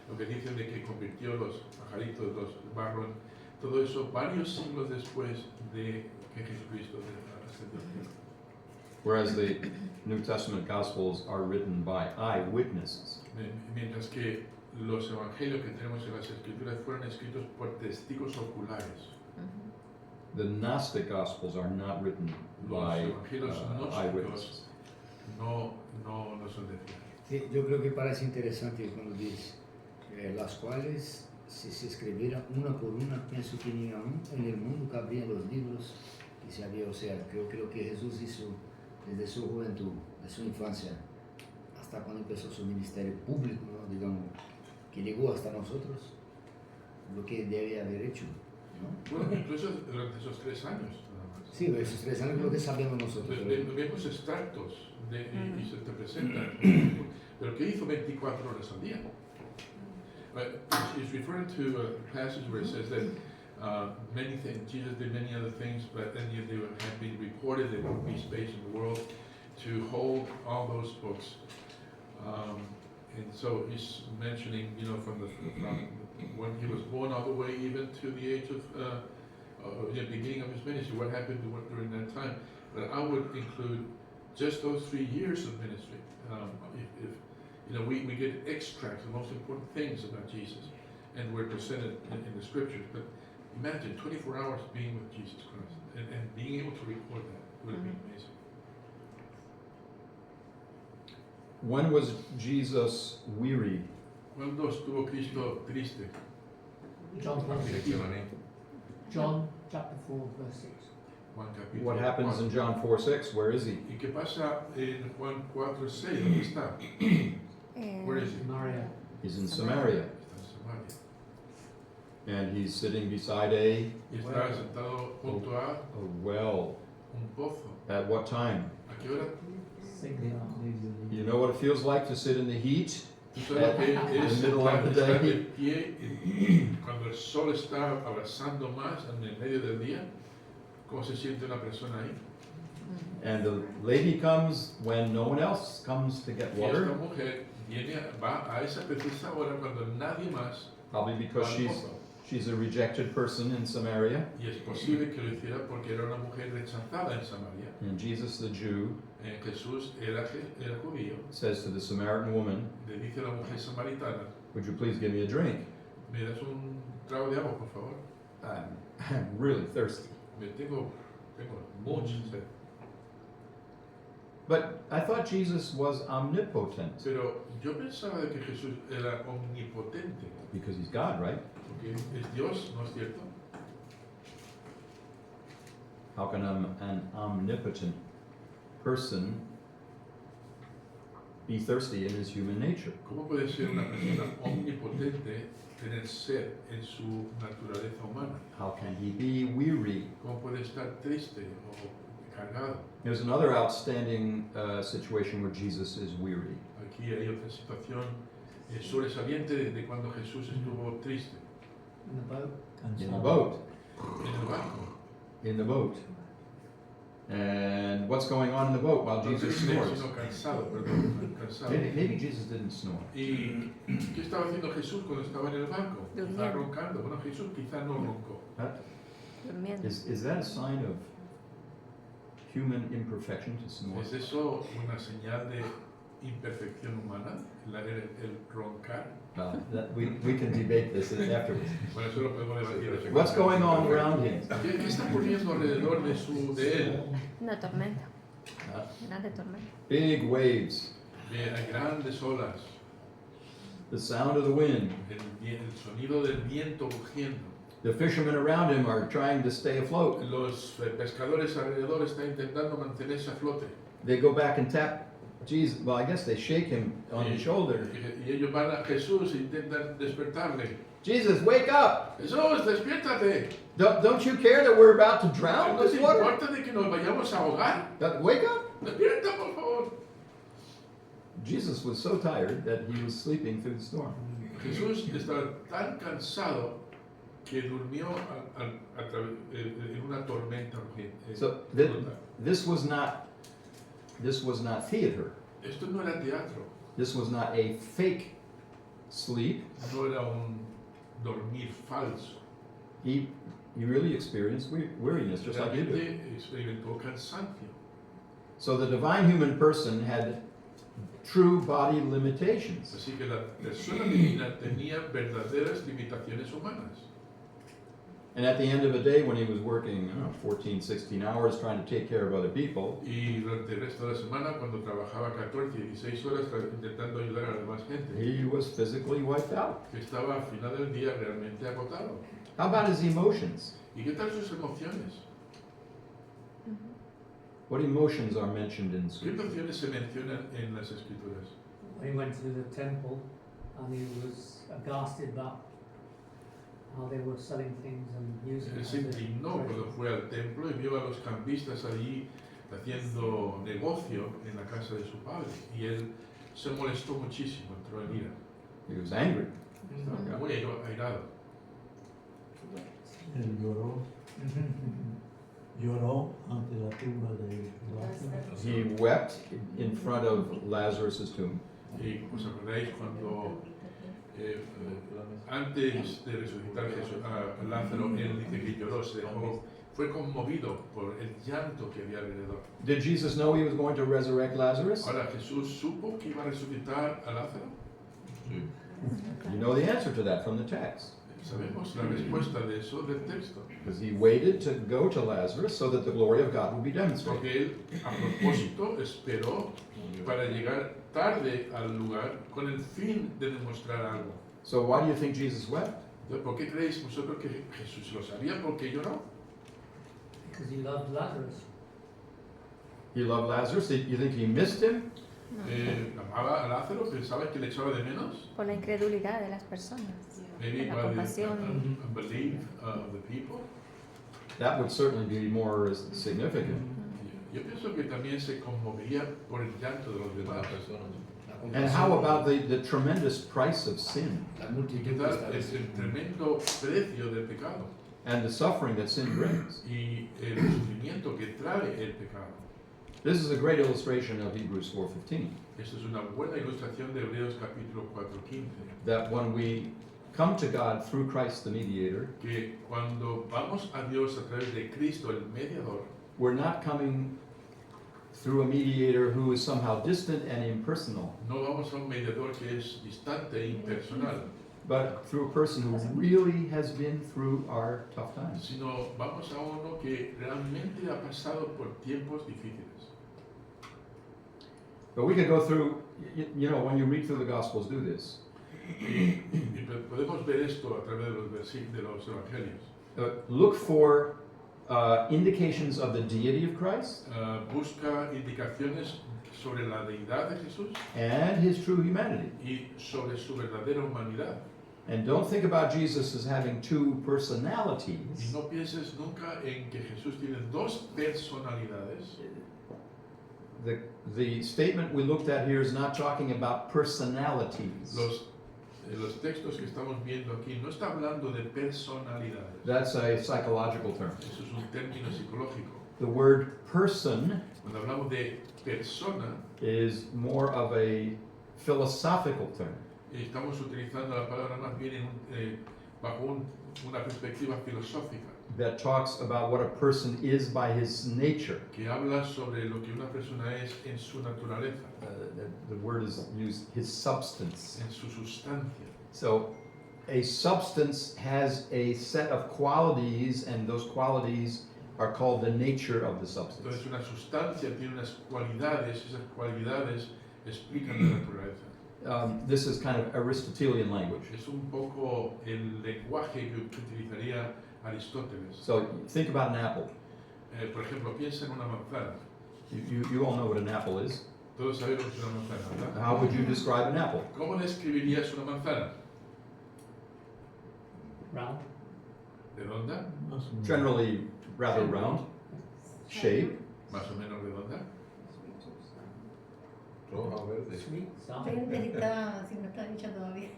lo que dicen de que convirtió los pajaritos, los barros, todo eso varios siglos después de que Jesucristo ascendió. Whereas the New Testament Gospels are written by eyewitnesses. Mientras que los evangelios que tenemos en las escrituras fueron escritos por testigos oculares. The Gnostic Gospels are not written by Los evangelios eyewitnesses. no son de fe. Sí, yo creo que parece interesante cuando dice las cuales si se escribiera una por una, pienso que ni aún en el mundo cabrían los libros que se había, o sea, creo que lo que Jesús hizo desde su juventud, de su infancia, hasta cuando empezó su ministerio público, ¿no? Digamos, que llegó hasta nosotros, lo que debe haber hecho, ¿no? Bueno, incluso durante esos 3 años nada más. Sí, esos 3 años creo que sabemos nosotros. Vemos extractos y se te presentan. Pero ¿qué hizo 24 horas al día? He's referring to a passage where it says that many things, Jesus did many other things, but then they had been reported there would be space in the world to hold all those books. And so he's mentioning, from when he was born all the way even to the age of the beginning of his ministry, what happened during that time. But I would include just those 3 years of ministry. We get extracts, the most important things about Jesus, and we're presented in the scriptures. But imagine 24 hours being with Jesus Christ and being able to record that would be amazing. When was Jesus weary? ¿Cuándo estuvo Cristo triste? John 4, 6. Aflictivo. John chapter 4, verse 6. Juan capítulo What happens 4. in John 4:6? Where is he? ¿Y qué pasa en Juan 4:6? ¿Dónde está? Where is he? Maria. He's in Samaria. Está en Samaria. And he's sitting beside a Y está sentado junto a well. pozo. At what time? ¿A qué hora? You know what it feels like to sit in the heat? ¿Tú sabes lo que es In the middle of the estar de day. pie cuando el sol está abrasando más en el medio del día? ¿Cómo se siente una persona ahí? And the lady comes when no one else comes to get Y esta water, mujer va a esa precisa hora cuando nadie más probably because va al pozo. she's a rejected person in Samaria. Y es posible que lo hiciera porque era una mujer rechazada en Samaria. And Jesus, the Jew, Jesús era judío. says to the Samaritan woman, Le dice a la mujer samaritana, would you please give me a drink? ¿me das un trago de agua, por favor? I'm really thirsty. Tengo mucha sed. But I thought Jesus was omnipotent Pero yo pensaba de que Jesús era omnipotente, because he's God, right? porque es Dios, ¿no es cierto? How can an omnipotent person be thirsty in his human nature? ¿Cómo puede ser una persona omnipotente tener sed en su naturaleza humana? How can he be weary? ¿Cómo puede estar triste o cargado? There's another outstanding situation where Jesus is weary. Aquí hay otra situación sobresaliente de cuando Jesús estuvo triste. In the boat. In the boat. En el barco. In the boat. And what's going on in the boat while No Jesus triste, snores? sino cansado, perdón, cansado. Maybe Jesus didn't snore. ¿Y qué estaba haciendo Jesús cuando estaba en el barco? Estaba Durmiendo. roncando. Bueno, Jesús quizá no roncó. Durmiendo. Is that a sign of human imperfection to snore? ¿Es eso una señal de imperfección humana, el roncar? We can debate this afterwards. Bueno, eso lo podemos debatir. What's going on around him? ¿Qué está ocurriendo alrededor de él? Una tormenta. Grande tormenta. Big waves, Hay grandes olas, the sound of the wind. el sonido del viento rugiendo. The fishermen around him are trying to stay afloat. Los pescadores alrededor están intentando mantenerse a flote. They go back and tap Jesus. Well, I guess they shake him on the shoulder. Y ellos van a Jesús e intentan despertarle. Jesus, wake up! Jesús, despiértate. Don't you care that we're about to drown ¿No in te this water? importa de que nos vayamos a ahogar? Wake up! Despierta, por favor. Jesus was so tired that he was sleeping through the storm. Jesús estaba tan cansado que durmió en una tormenta. So this was not theater. Esto no era teatro, This was not a fake sleep. no era un dormir falso. He really experienced weariness, just like you do. Realmente experimentó cansancio. So the divine human person had true body limitations. Así que la persona divina tenía verdaderas limitaciones humanas. And at the end of the day, when he was working 14, 16 hours trying to take care of other people, Y durante el resto de la semana, cuando trabajaba 14 y 16 horas intentando ayudar a la demás gente, he was physically wiped out. que estaba al final del día realmente agotado. How about his emotions? ¿Y qué tal sus emociones? What emotions are mentioned in ¿Qué Scripture? emociones se mencionan en las escrituras? When he went to the temple and he was aghast about how they were selling things and using Él se indignó cuando fue al templo y vio a los cambistas allí haciendo negocio en la casa de su padre. Y él se molestó muchísimo, entró en ira. He was angry. Estaba muy airado. Él lloró ante la tumba de Lázaro. He wept in front of Lazarus' tomb. Y os acordáis cuando antes de resucitar a Lázaro, él dice que lloró, se dejó, fue conmovido por el llanto que había alrededor. Did Jesus know he was going to resurrect Lazarus? Ahora, ¿Jesús supo que iba a resucitar a Lázaro? You know the answer to that from the text. Sabemos la respuesta de eso del texto. Because he waited to go to Lazarus so that the glory of God would be demonstrated. Porque él, a propósito, esperó para llegar tarde al lugar con el fin de demostrar algo. So why do you think Jesus wept? Entonces, ¿por qué creéis vosotros que Jesús lo sabía? ¿Por qué lloró? because he loved Lazarus. He loved Lazarus. You think he missed him? Amaba a Lázaro, pensaba que le echaba de menos. Por la incredulidad de las personas. Maybe La by the compasión. unbelief of the people. That would certainly be more significant. Yo pienso que también se conmovería por el llanto de los Para demás. las personas. La And how compasión, about the tremendous price of sin la ¿Y qué multitud que tal está el tremendo precio del pecado and the suffering that sin brings? y el sufrimiento que trae el pecado? This is a great illustration of Hebrews 4:15, Esta es una buena ilustración de Hebreos capítulo 4:15, that when we come to God through Christ the mediator, que cuando vamos a Dios a través de Cristo el mediador, we're not coming through a mediator who is somehow distant and impersonal, no vamos a un mediador que es distante e impersonal, but through a person who really has been through our tough times. sino vamos a uno que realmente ha pasado por tiempos difíciles. But we could go through, you know, when you read through the Gospels, do this. Y podemos ver esto a través de de los evangelios. Look for indications of the deity of Christ Busca indicaciones sobre la deidad de Jesús and his true humanity. y sobre su verdadera humanidad. And don't think about Jesus as having two Y personalities. no pienses nunca en que Jesús tiene dos personalidades. The statement we looked at here is not talking about personalities. Los textos que estamos viendo aquí no está hablando de personalidades. That's a psychological term. Eso es un término psicológico. The word person Cuando hablamos de persona, is more of a philosophical term. estamos utilizando la palabra más bien bajo una perspectiva filosófica, That talks about what a person is by his nature. que habla sobre lo que una persona es en su naturaleza, The word is used, his substance. en su sustancia. So a substance has a set of qualities, and those qualities are called the nature of the substance. Entonces una sustancia tiene unas cualidades, esas cualidades explican la naturaleza. This is kind of Aristotelian language. Es un poco el lenguaje que utilizaría Aristóteles. So think about an apple. Por ejemplo, piensa en una manzana. You all know what an apple is. Todos sabemos que es una manzana, ¿verdad? How would you describe an apple? ¿Cómo describirías una manzana? Round. ¿Redonda? Más o menos. Generally rather round shape. Más o menos redonda. Roja o verde. Sweet. Sour. Depende si no está dicha todavía.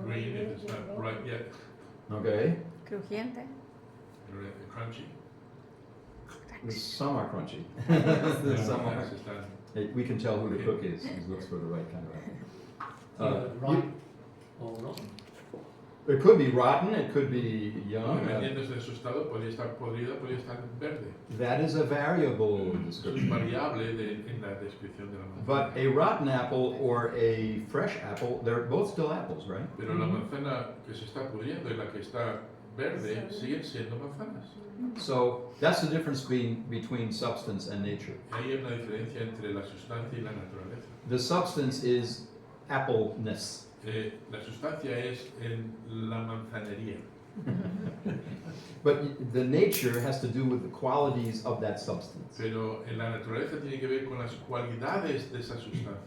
Green, if it's not ripe yet. Okay. Crujiente. Crunchy. Some are crunchy. Some are. Algunas están- We can tell who the cook is. He looks for the right kind of apple. Either ripe or rotten. It could be rotten. It could be young. Dependiendo de su estado, podría estar podrida, podría estar verde. That is a variable Eso es description. variable en la descripción de la manzana. But a rotten apple or a fresh apple, they're both still apples, right? Pero la manzana que se está pudriendo y la que está verde siguen siendo manzanas. So that's the difference between substance and nature. Hay una diferencia entre la sustancia y la naturaleza. The substance is appleness. La sustancia es en la manzanería, But the nature has to do with the qualities of that substance. pero en la naturaleza tiene que ver con las cualidades de esa sustancia.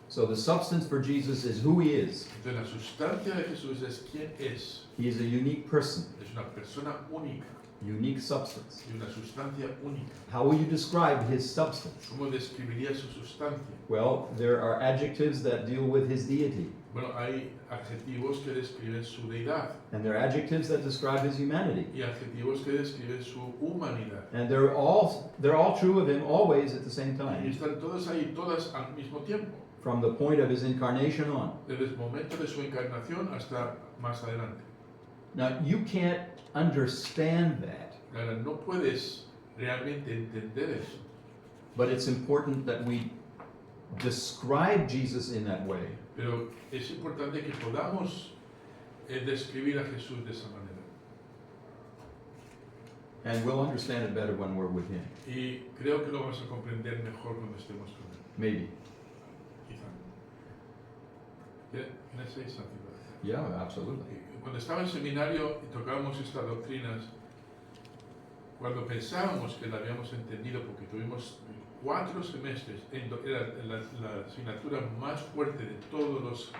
So the substance for Jesus is who he is. Entonces la sustancia de Jesús es quién es. He is a unique person, Es una persona única unique substance. y una sustancia única. How will you describe his substance? ¿Cómo describiría su sustancia? Well, there are adjectives that deal with his deity, Bueno, hay adjetivos que describen su deidad and there are adjectives that describe his humanity. y adjetivos que describen su humanidad. And they're all true of him always at the same Y time, están todas ahí, todas al mismo tiempo, from the point of his incarnation on. desde el momento de su encarnación hasta más adelante. Now, you can't understand that, Ahora, no puedes realmente entender eso, but it's important that we describe Jesus in that way, pero es importante que podamos describir a Jesús de esa manera. and we'll understand it better when we're with him. Y creo que lo vamos a comprender mejor cuando estemos con él, Maybe. quizá. Can I say something about that? Yeah, absolutely. Cuando estaba en seminario y tocábamos estas doctrinas, cuando pensábamos que la habíamos entendido, porque tuvimos 4 semestres, era la asignatura más fuerte de todos los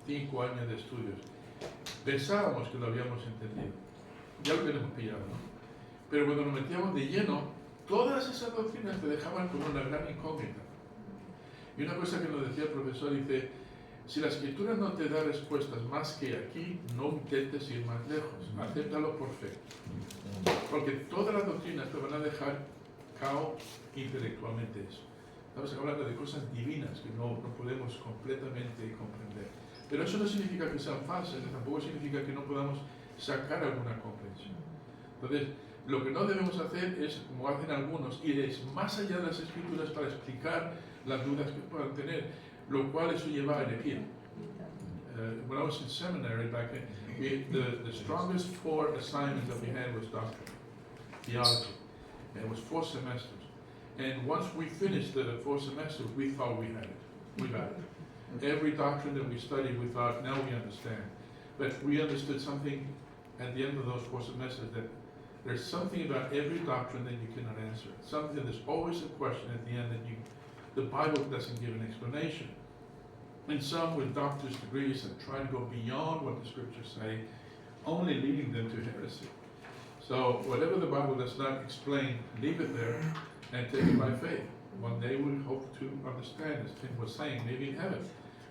5 años de estudios, pensábamos que lo habíamos entendido. Ya lo tenemos pillado, ¿no? Pero cuando nos metíamos de lleno, Todas esas doctrinas te dejaban con una gran incógnita. Y una cosa que nos decía el profesor, dice, si la escritura no te da respuestas más que aquí, no intentes ir más lejos, acéptalo por fe. Porque todas las doctrinas te van a dejar cao intelectualmente eso. Estamos hablando de cosas divinas que no podemos completamente comprender. Pero eso no significa que sean falsas, tampoco significa que no podamos sacar alguna comprensión. Entonces, lo que no debemos hacer es, como hacen algunos, ir más allá de las escrituras para explicar las dudas que puedan tener, lo cual eso lleva a elegir. When I was in seminary back then, the strongest 4 assignments that we had was doctrine, theology, and it was 4 semesters. And once we finished the 4 semesters, we thought we had it. We got it. Every doctrine that we studied, we thought, now we understand. But we understood something at the end of those 4 semesters, that there's something about every doctrine that you cannot answer. Something, there's always a question at the end that the Bible doesn't give an explanation. And some with doctor's degrees and try to go beyond what the scriptures say, only leading them to heresy. So whatever the Bible does not explain, leave it there and take it by faith. One day we'll hope to understand, as Tim was saying, maybe in heaven.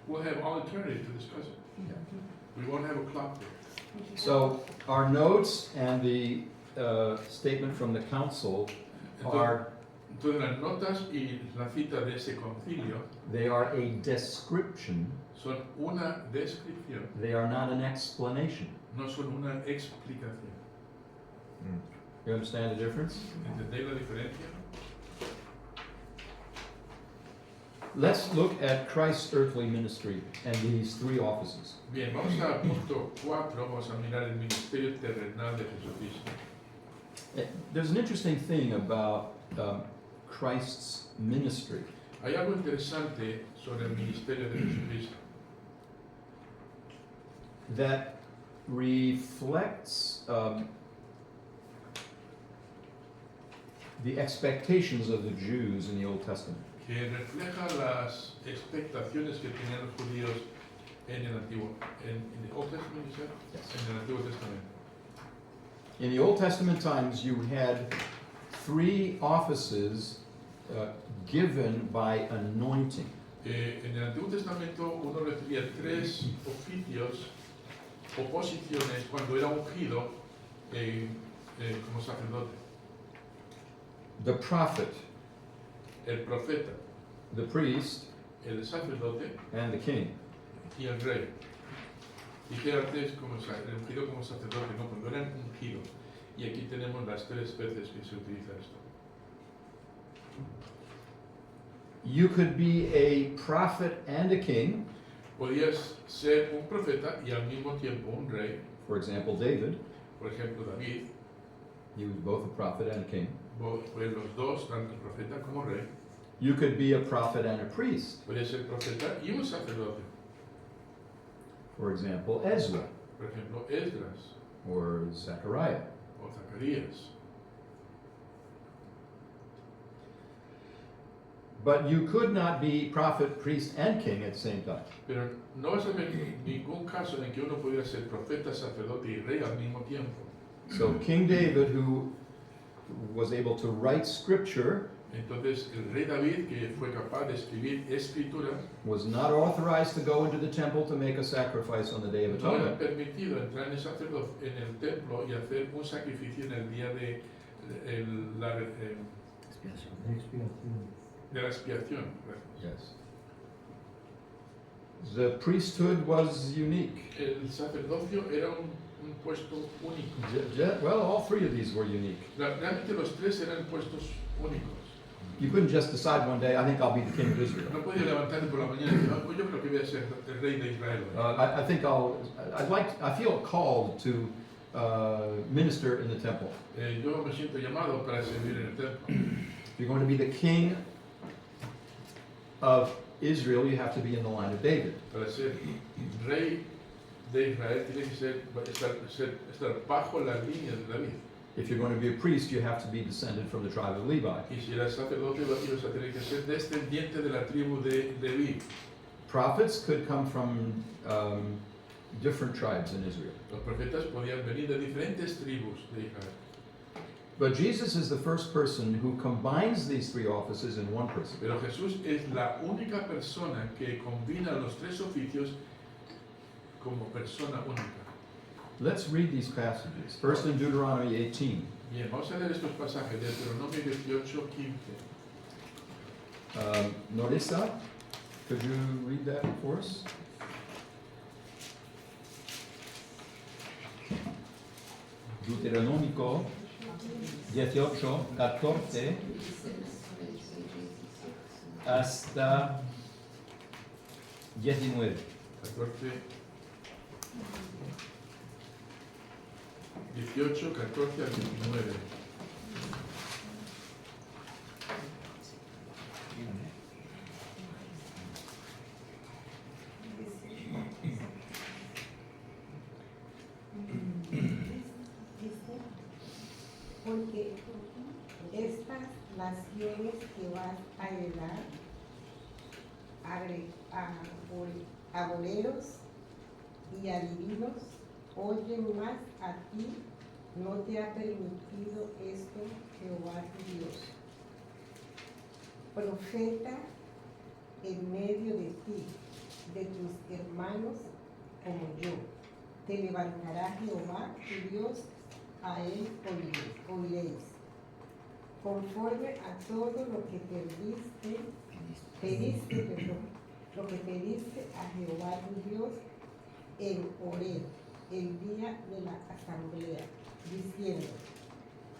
We'll have all eternity to discuss it. We won't have a clock there. So our notes and the statement from the council are, Entonces las notas y la cita de ese concilio they are a description, son una descripción, they are not an explanation. no son una explicación. You understand the difference? ¿Entendéis la diferencia? Let's look at Christ's earthly ministry and these 3 offices. Bien, vamos a punto 4, vamos a mirar el ministerio terrenal de Jesucristo. There's an interesting thing about Christ's ministry. Hay algo interesante sobre el ministerio de Jesucristo That reflects the expectations of the Jews in the Old Testament. que refleja las expectaciones que tenían los judíos en el Antiguo, en the Old Testament, you said? Yes. En el Antiguo Testamento. In the Old Testament times, you had 3 offices given by anointing. En el Antiguo Testamento uno recibía 3 oficios o posiciones cuando era ungido como sacerdote. The prophet, El profeta, the priest, el sacerdote and the king. y el rey. Dije antes como ungido como sacerdote, no, cuando eran ungidos. Y aquí tenemos las 3 veces que se utiliza esto. You could be a prophet and a king. Podías ser un profeta y al mismo tiempo un rey. For example, David, Por ejemplo, David, he was both a prophet and a king. fue los dos, tanto profeta como rey. You could be a prophet and a priest. Podía ser profeta y un sacerdote. For example, Ezra Por ejemplo, Esdras or Zechariah. o Zacarías. But you could not be prophet, priest, and king at the same time. Pero no vas a ver ningún caso en que uno pudiera ser profeta, sacerdote y rey al mismo tiempo. So King David, who was able to write scripture, Entonces, el rey David, que fue capaz de escribir escrituras, was not authorized to go into the temple to make a sacrifice on the Day of no era Atonement. permitido entrar en el templo y hacer un sacrificio en el día de la Expiación. expiación. Yes. The priesthood was unique. El sacerdocio era un puesto único. Well, all 3 of these were unique. Realmente los 3 eran puestos únicos. You couldn't just decide one day, I think I'll be the king of Israel. No podía levantarte por la mañana y decir, "Ah, pues yo creo que voy a ser el rey de Israel. I think I feel called to minister in the temple. Yo me siento llamado para servir en el templo. If you're going to be the king of Israel, you have to be in the line of David. Para ser rey de Israel tiene que estar bajo la línea de David. If you're going to be a priest, you have to be descended from the tribe of Levi. Y si eres sacerdote, ibas a tener que ser descendiente de la tribu de Leví. Prophets could come from different tribes in Israel. Los profetas podían venir de diferentes tribus de Israel. But Jesus is the first person who combines these three offices in one person. Pero Jesús es la única persona que combina los tres oficios como persona única. Let's read these passages. First in Deuteronomy 18. Bien, vamos a leer estos pasajes de Deuteronomio 18:15. Norisa, could you read that for us? Deuteronómico 18, 14 hasta 19. 14, 18, 14 al 19. Dice, porque estas naciones que vas a heredar, agoreros y adivinos, oyen más a ti, no te ha permitido esto Jehová tu Dios. Profeta en medio de ti, de tus hermanos como yo. Te levantará Jehová tu Dios, a él oiréis. Conforme a todo lo que pediste a Jehová tu Dios en Horeb, el día de la asamblea, diciendo,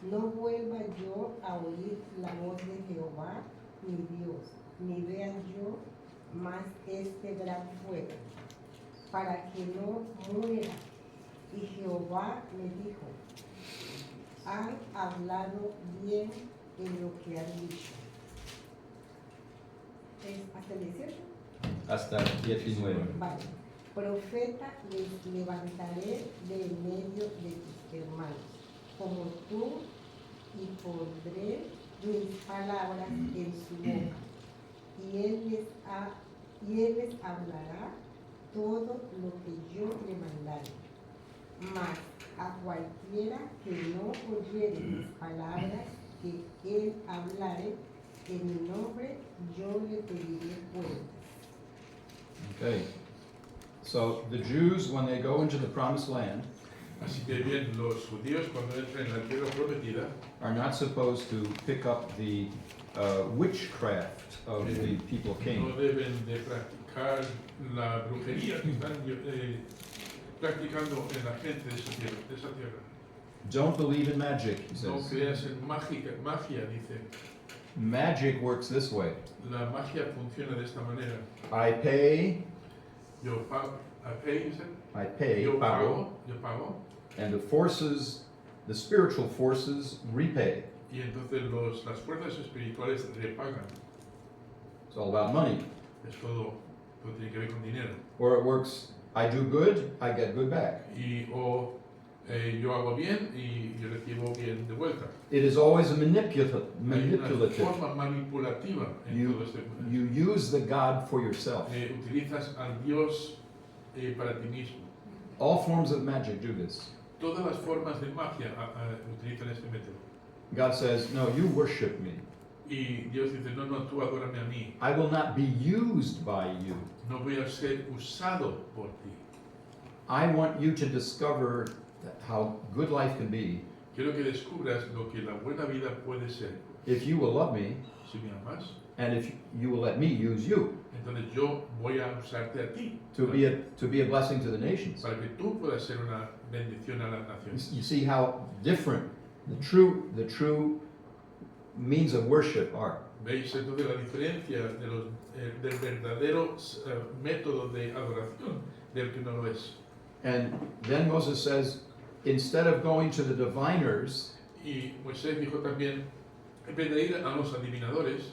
no vuelva yo a oír la voz de Jehová mi Dios, ni vea yo más este gran fuego, para que no muera. Y Jehová me dijo, han hablado bien en lo que han dicho. ¿Es hasta el 18? Hasta 19. Vale. Profeta les levantaré de en medio de tus hermanos, como tú, y pondré mis palabras en su boca, y él les hablará todo lo que yo le mandare. Mas a cualquiera que no oyere mis palabras que él hablare en mi nombre, yo le pediré cuentas. Okay. So the Jews, when they go into the promised land, Así que bien, los judíos cuando entran en la tierra prometida are not supposed to pick up the witchcraft of the people no king. deben de practicar la brujería que están practicando en la gente de esa tierra. Don't believe in magic, he No says. creas en magia, dice. Magic works this way. La magia funciona de esta manera. I pay, Yo pago, dice. I pay, Yo pago, pago. and the forces, the spiritual forces repay. Y entonces las fuerzas espirituales le pagan. It's all about money. Es todo tiene que ver con dinero. Or it works, I do good, I get good back. Yo hago bien y yo recibo bien de vuelta. It is always a Hay una manipulative. forma manipulativa en todo este mundo. You use the God for yourself. Utilizas al Dios para ti mismo. All forms of magic do this. Todas las formas de magia utilizan este método. God says, no, you worship me. Y Dios dice, no, tú adórame a mí. I will not be used by you. No voy a ser usado por ti. I want you to discover how good life can be Quiero que descubras lo que la buena vida puede ser. if you will love me Si me amas, and if you will let me use you entonces yo voy a usarte a ti. to be a blessing to the nations. Para que tú puedas ser una bendición a las naciones. You see how different the true means of worship are. ¿Veis entonces la diferencia del verdadero método de adoración del que no lo es? And then Moses says, instead of going to the diviners, Y Moisés dijo también, en vez de ir a los adivinadores,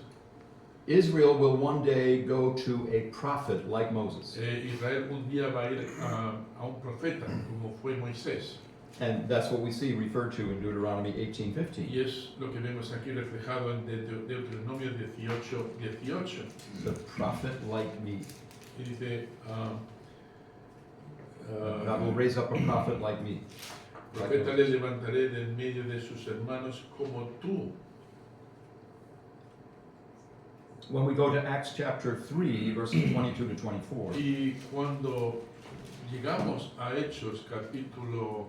Israel will one day go to a prophet like Moses. Israel un día va a ir a un profeta, como fue Moisés. And that's what we see referred to in Deuteronomy 18:15. Y es lo que vemos aquí reflejado en Deuteronomio 18:18. The prophet like me. Y dice, God will raise up a prophet like me. Profeta le levantaré del medio de sus hermanos como tú. When we go to Acts chapter 3, verses 22 to 24, Y cuando llegamos a Hechos capítulo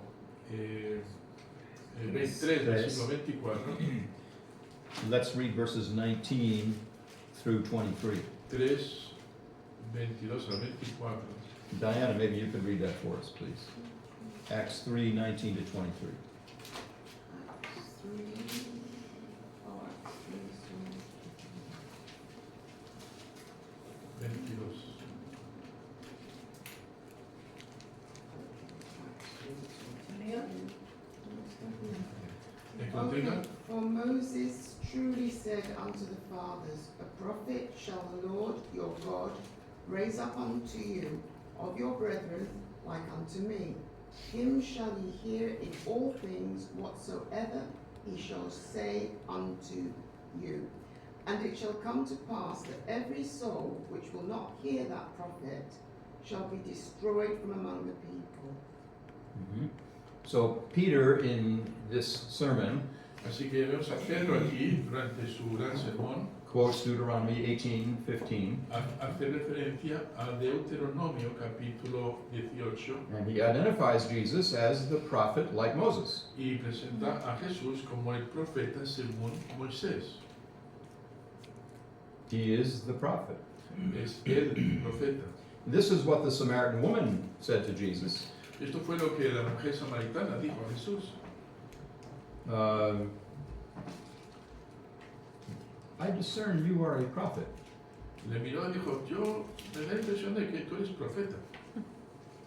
23, versículo 24, let's read verses 19 through 23. 3, 22 al 24. Diana, maybe you could read that for us, please. Acts 3, 19 to 23. Acts 3, oh, Acts 3, 22. ¿Me continúa? For Moses truly said unto the fathers, A prophet shall the Lord your God raise up unto you of your brethren like unto me. Him shall ye hear in all things whatsoever he shall say unto you. And it shall come to pass that every soul which will not hear that prophet shall be destroyed from among the people. Mhm. So Peter, in this sermon, Así que vemos a Pedro aquí, durante su gran sermón, quotes Deuteronomy 18:15, hace referencia a Deuteronomio capítulo 18 and he identifies Jesus as the prophet like Moses. y presenta a Jesús como el profeta según Moisés. He is the prophet. Es el profeta. This is what the Samaritan woman said to Jesus. Esto fue lo que la mujer samaritana dijo a Jesús. I discern you are a prophet. Le miró y dijo, yo me da la impresión de que tú eres profeta.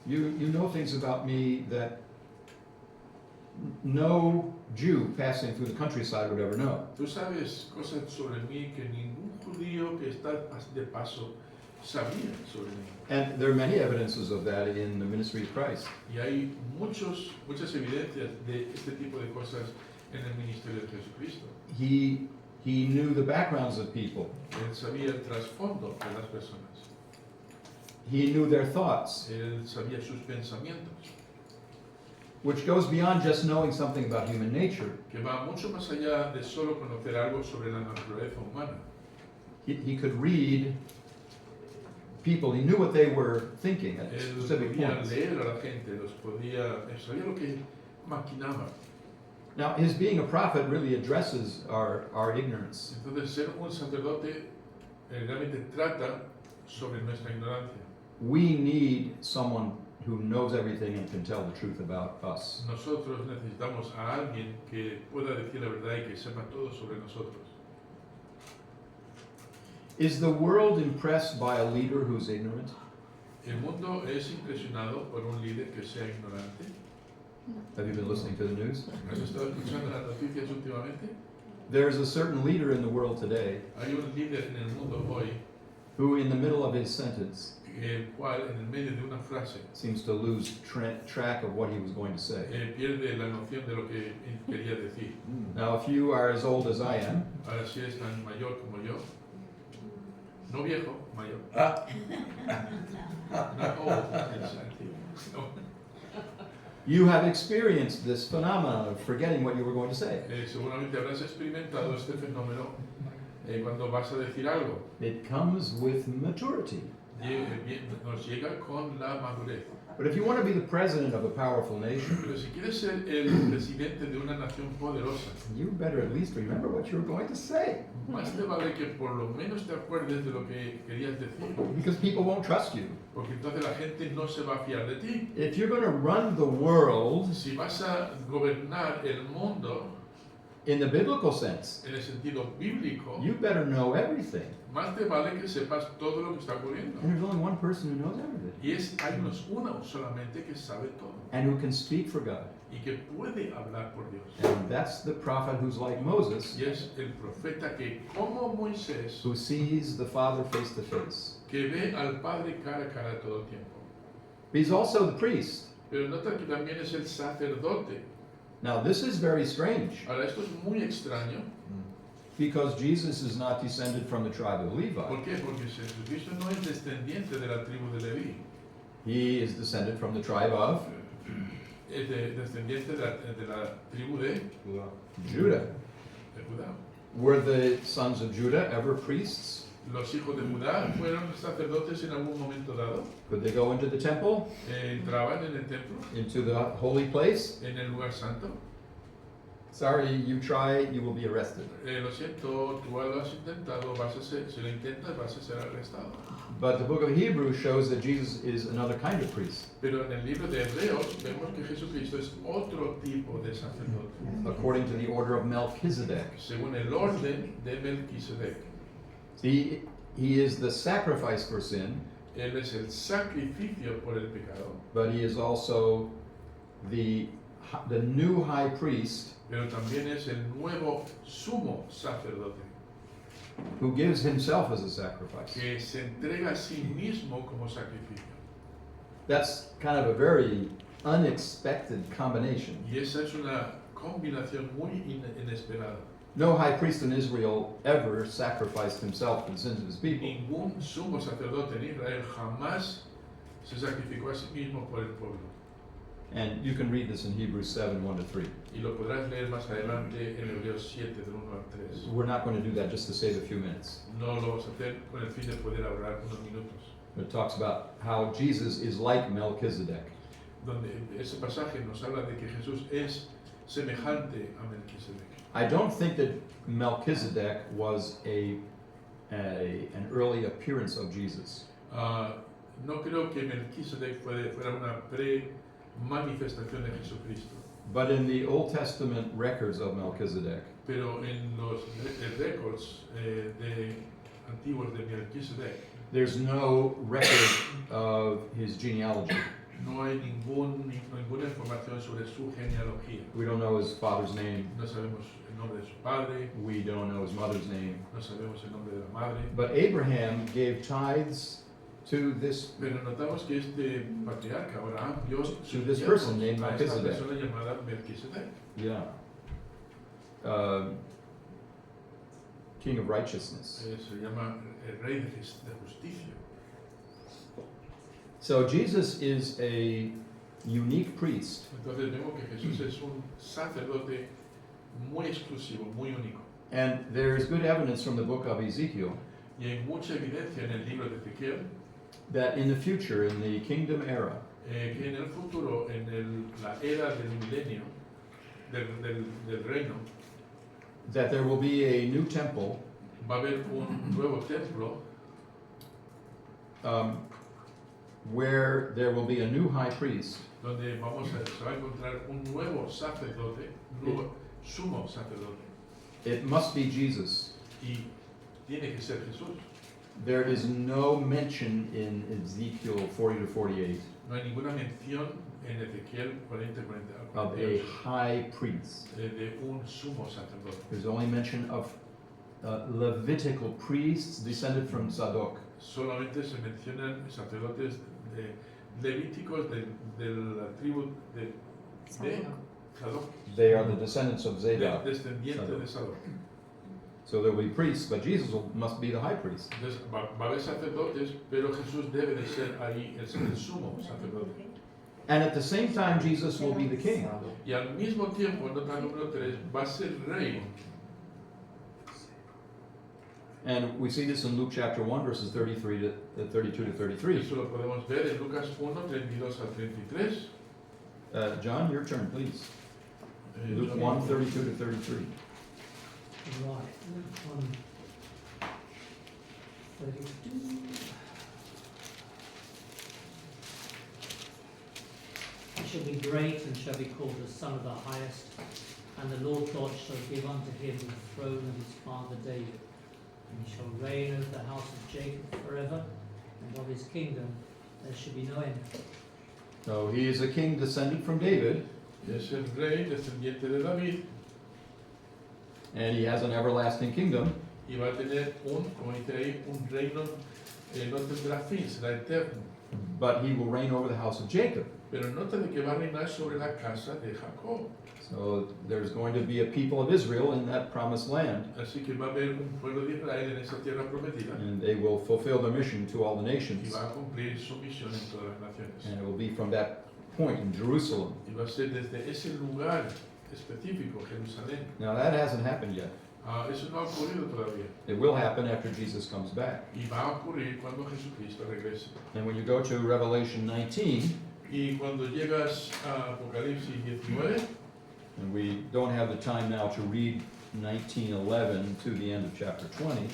You know things about me that no Jew passing through the countryside would ever know. Tú sabes cosas sobre mí que ningún judío que está de paso sabía sobre mí. And there are many evidences of that in the ministry of Christ. Y hay muchas evidencias de este tipo de cosas en el ministerio de Jesucristo. He knew the backgrounds of people. Él sabía el trasfondo de las personas. He knew their thoughts, Él sabía sus pensamientos, which goes beyond just knowing something about human nature. que va mucho más allá de solo conocer algo sobre la naturaleza humana. He could read people. He knew what they were thinking at Él specific podía points. leer a la gente, sabía lo que maquinaba. Now, his being a prophet really addresses our ignorance. Entonces, ser un sacerdote realmente trata sobre nuestra ignorancia. We need someone who knows everything and can tell the truth about us. Nosotros necesitamos a alguien que pueda decir la verdad y que sepa todo sobre nosotros. Is the world impressed by a leader who's ignorant? El mundo es impresionado por un líder que sea ignorante. Have you been listening to the news? ¿Has estado escuchando las noticias últimamente? There's a certain leader in the world today Hay un líder en el mundo hoy, who, in the middle of his sentence, el cual en el medio de una frase seems to lose track of what he was going to say. pierde la noción de lo que quería decir. Now, if you are as old as I am, Ahora, si eres tan mayor como yo, no viejo, mayor, not old, it's antiguo. No. you have experienced this phenomenon of forgetting what you were going to say. Seguramente habrás experimentado este fenómeno cuando vas a decir algo. It comes with maturity. Nos llega con la madurez. But if you want to be the president of a powerful nation, Pero si quieres ser el presidente de una nación poderosa, you better at least remember what you were going to say, más te vale que por lo menos te acuerdes de lo que querías decir, because people won't trust you. porque entonces la gente no se va a fiar de ti. If you're going to run the world Si vas a gobernar el mundo in the biblical sense, en el sentido bíblico, you better know everything. más te vale que sepas todo lo que está ocurriendo. And there's only one person who knows everything Y hay uno solamente que sabe todo and who can speak for God. y que puede hablar por Dios. And that's the prophet who's like Moses, Y es el profeta que, como Moisés, who sees the Father face to face. que ve al Padre cara a cara todo el tiempo. But he's also the priest. Pero nota que también es el sacerdote. Now, this is very strange Ahora, esto es muy extraño. because Jesus is not descended from the tribe of Levi. ¿Por qué? Porque Jesucristo no es descendiente de la tribu de Leví. He is descended from the tribe of es descendiente de la tribu de Judá. Judah. Judá. Were the sons of Judah ever priests? Los hijos de Judá fueron sacerdotes en algún momento dado. Could they go into the temple, Entraban en el templo, into the holy place? en el lugar santo. Sorry, you try, you will be arrested. Lo siento, tú lo has intentado, si lo intentas vas a ser arrestado. But the book of Hebrews shows that Jesus is another kind of priest, Pero en el libro de Hebreos vemos que Jesucristo es otro tipo de sacerdote, according to the order of Melchizedek. según el orden de Melquisedec. He is the sacrifice for sin, Él es el sacrificio por el pecado, but he is also the new high priest pero también es el nuevo sumo sacerdote, who gives himself as a sacrifice. que se entrega a sí mismo como sacrificio. That's kind of a very unexpected combination. Y esa es una combinación muy inesperada. No high priest in Israel ever sacrificed himself for the sins of his people. Ningún sumo sacerdote en Israel jamás se sacrificó a sí mismo por el pueblo. And you can read this in Hebrews 7, 1 to 3. Y lo podrás leer más adelante en Hebreos 7, del 1 al 3. We're not going to do that just to save a few minutes. No lo vamos a hacer con el fin de poder hablar unos minutos. It talks about how Jesus is like Melchizedek. Donde ese pasaje nos habla de que Jesús es semejante a Melquisedec. I don't think that Melchizedek was an early appearance of Jesus. No creo que Melquisedec fuera una pre-manifestación de Jesucristo. But in the Old Testament records of Melchizedek, Pero en los récords antiguos de Melquisedec there's no record of his genealogy. no hay ninguna información sobre su genealogía. We don't know his father's name. No sabemos el nombre de su padre, We don't know his mother's name. no sabemos el nombre de la madre. But Abraham gave tithes to this Pero notamos que este patriarca, Abraham, dio sus To this diezmos person named a esta Melchizedek. persona llamada Melquisedec. Yeah. King of righteousness. Se llama el rey de justicia. So Jesus is a unique priest, Entonces vemos que Jesús es un sacerdote muy exclusivo, muy único. and there is good evidence from the book of Ezekiel Y hay mucha evidencia en el libro de Ezequiel that in the future, in the kingdom era, que en el futuro, en la era del milenio, del reino, that there will be a new temple va a haber un nuevo templo where there will be a new high priest donde se va a encontrar un nuevo sacerdote, un nuevo sumo sacerdote. It must be Jesus. Y tiene que ser Jesús. There is no mention in Ezekiel 40 to 48 No hay ninguna mención en Ezequiel 40-40 of a high priest. de un sumo sacerdote. There's only mention of Levitical priests descended from Zadok. Solamente se mencionan sacerdotes levíticos de la tribu de Zadok, They are the descendants of Zadok. descendiente de Zadok. So there will be priests, but Jesus must be the high priest. Entonces va a haber sacerdotes, pero Jesús debe de ser ahí el sumo sacerdote. And at the same time, Jesus will be the king. Y al mismo tiempo, nota número 3, va a ser rey. And we see this in Luke chapter 1, verses 32 to 33. Eso lo podemos ver en Lucas 1, 32 al 33. John, your turn, please. Luke 1, 32 to 33. Right, Luke 1:32. He shall be great and shall be called the Son of the Highest, and the Lord God shall give unto him the throne of his father David. And he shall reign over the house of Jacob forever, and of his kingdom there shall be no end. So he is a king descended from David, Es el rey descendiente de David and he has an everlasting kingdom. y va a tener como dice ahí, un reino no tendrá fin, será eterno. But he will reign over the house of Jacob. Pero nota de que va a reinar sobre la casa de Jacob. So there's going to be a people of Israel in that promised land, Así que va a haber un pueblo de Israel en esa tierra prometida and they will fulfill their mission to all the y nations. va a cumplir su misión en todas las naciones. And it will be from that point in Jerusalem. Y va a ser desde ese lugar específico, Jerusalén. Now that hasn't happened yet. Eso no ha ocurrido todavía. It will happen after Jesus comes back. Y va a ocurrir cuando Jesucristo regrese. And when you go to Revelation 19, Y cuando llegas a Apocalipsis 19, and we don't have the time now to read 19:11 to the end of chapter 20,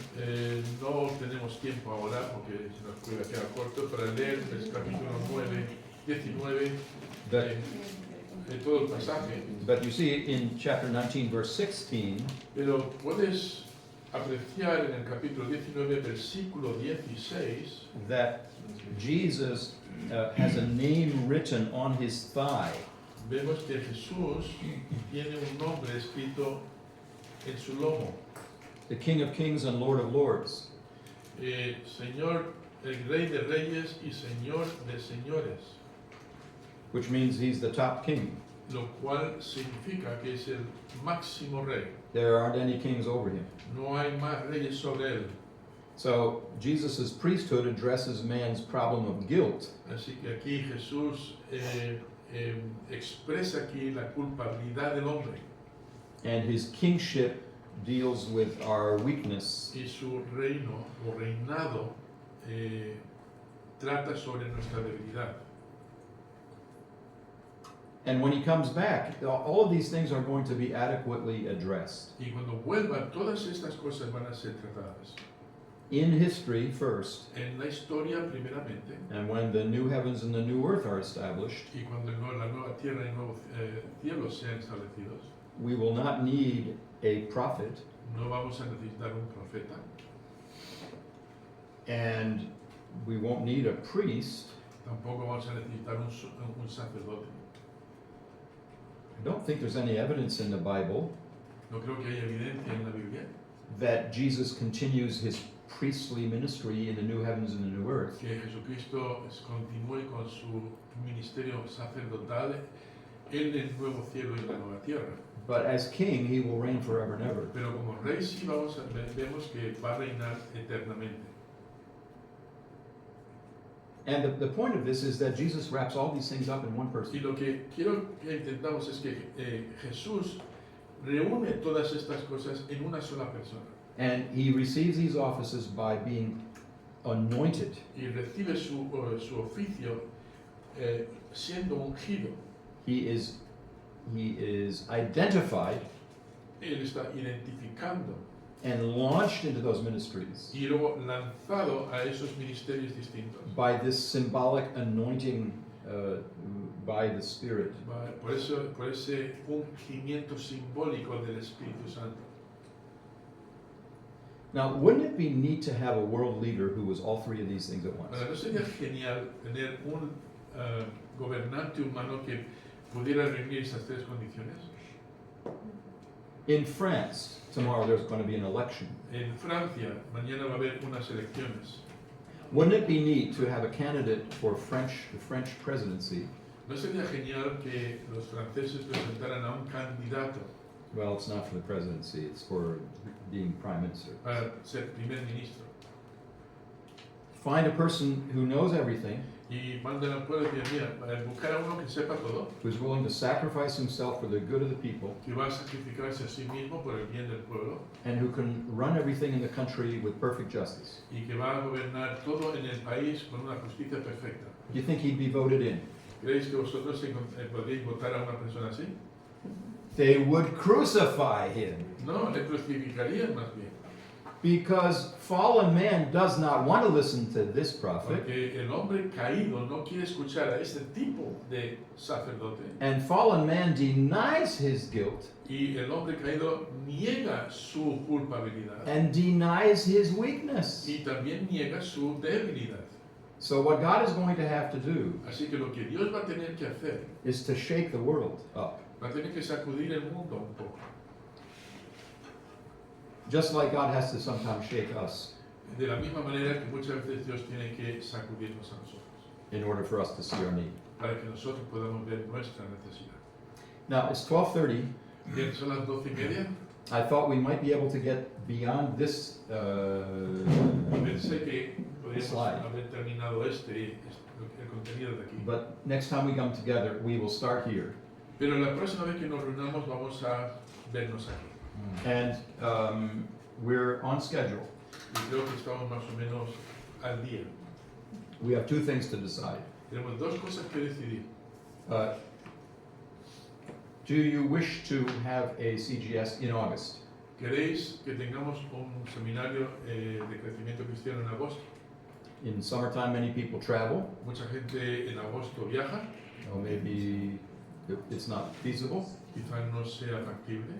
no tenemos tiempo ahora porque se nos puede quedar corto para leer el capítulo 9, 19, but, de todo el pasaje. but you see in chapter 19, verse 16, Pero puedes apreciar en el capítulo 19, versículo 16, that Jesus has a name written on his thigh. vemos que Jesús tiene un nombre escrito en su lomo. The King of Kings and Lord of Lords. Señor, el Rey de Reyes y Señor de Señores, Which means he's the top king. lo cual significa que es el máximo rey. There aren't any kings over him. No hay más reyes sobre él. So Jesus' priesthood addresses man's problem of guilt. Así que aquí Jesús expresa aquí la culpabilidad del hombre And his kingship deals with our weakness. y su reino o reinado trata sobre nuestra debilidad. And when he comes back, all of these things are going to be adequately addressed. Y cuando vuelva, todas estas cosas van a ser tratadas. In history first, En la historia, primeramente, and when the new heavens and the new earth are established, y cuando la nueva tierra y el nuevo cielo sean establecidos, we will not need a prophet, no vamos a necesitar un profeta, and we won't need a priest. tampoco vamos a necesitar un sacerdote. I don't think there's any evidence in the Bible No creo que haya evidencia en la Biblia that Jesus continues his priestly ministry in the new heavens and the new earth. que Jesucristo continúe con su ministerio sacerdotal en el nuevo cielo y la nueva tierra. But as king, he will reign forever and ever. Pero como rey sí vemos que va a reinar eternamente. And the point of this is that Jesus wraps all these things up in one Y person. lo que quiero que intentamos es que Jesús reúne todas estas cosas en una sola persona And he receives these offices by being anointed. y recibe su oficio siendo ungido. He is identified Él está identificando and launched into those ministries y luego lanzado a esos ministerios distintos by this symbolic anointing by the Spirit. por ese ungimiento simbólico del Espíritu Santo. Now, wouldn't it be neat to have a world leader who was all three of these things at once? Ahora, ¿no sería genial tener un gobernante humano que pudiera reunir esas tres condiciones? In France, tomorrow there's going to be an election. En Francia, mañana va a haber unas elecciones. Wouldn't it be neat to have a candidate for the French presidency? ¿No sería genial que los franceses presentaran a un candidato Well, it's not for the presidency, it's for being prime minister. para ser primer ministro? Find a person who knows everything, Y mandan al pueblo y dicen, mira, buscar a uno que sepa todo, who's willing to sacrifice himself for the good of the people, que va a sacrificarse a sí mismo por el bien del pueblo and who can run everything in the country with perfect justice. y que va a gobernar todo en el país con una justicia perfecta. Do you think he'd be voted in? ¿Creéis que vosotros podríais votar a una persona así? They would crucify him No, le crucificarían más bien. because fallen man does not want to listen to this prophet, Porque el hombre caído no quiere escuchar a este tipo de sacerdote. and fallen man denies his guilt Y el hombre caído niega su culpabilidad and denies his weakness. y también niega su debilidad. So what God is going to have to do Así que lo que Dios va a tener que hacer, is to shake the world up. va a tener que sacudir el mundo un poco. Just like God has to sometimes shake us De la misma manera que muchas veces Dios tiene que sacudirnos a nosotros, in order for us to see our need. para que nosotros podamos ver nuestra necesidad. Now, it's 12:30. Bien, son las 12:30. I thought we might be able to get beyond this Pensé que podríamos slide. haber terminado el contenido de aquí. But next time we come together, we will start here. Pero la próxima vez que nos reunamos vamos a vernos aquí. And we're on schedule. Y creo que estamos más o menos al día. We have two things to decide. Tenemos dos cosas que decidir. Uh, do you wish to have a CGS in August? ¿Queréis que tengamos un seminario de crecimiento cristiano en agosto? In summertime, many people travel. Mucha gente en agosto viaja, Or maybe it's not feasible. quizás no sea factible.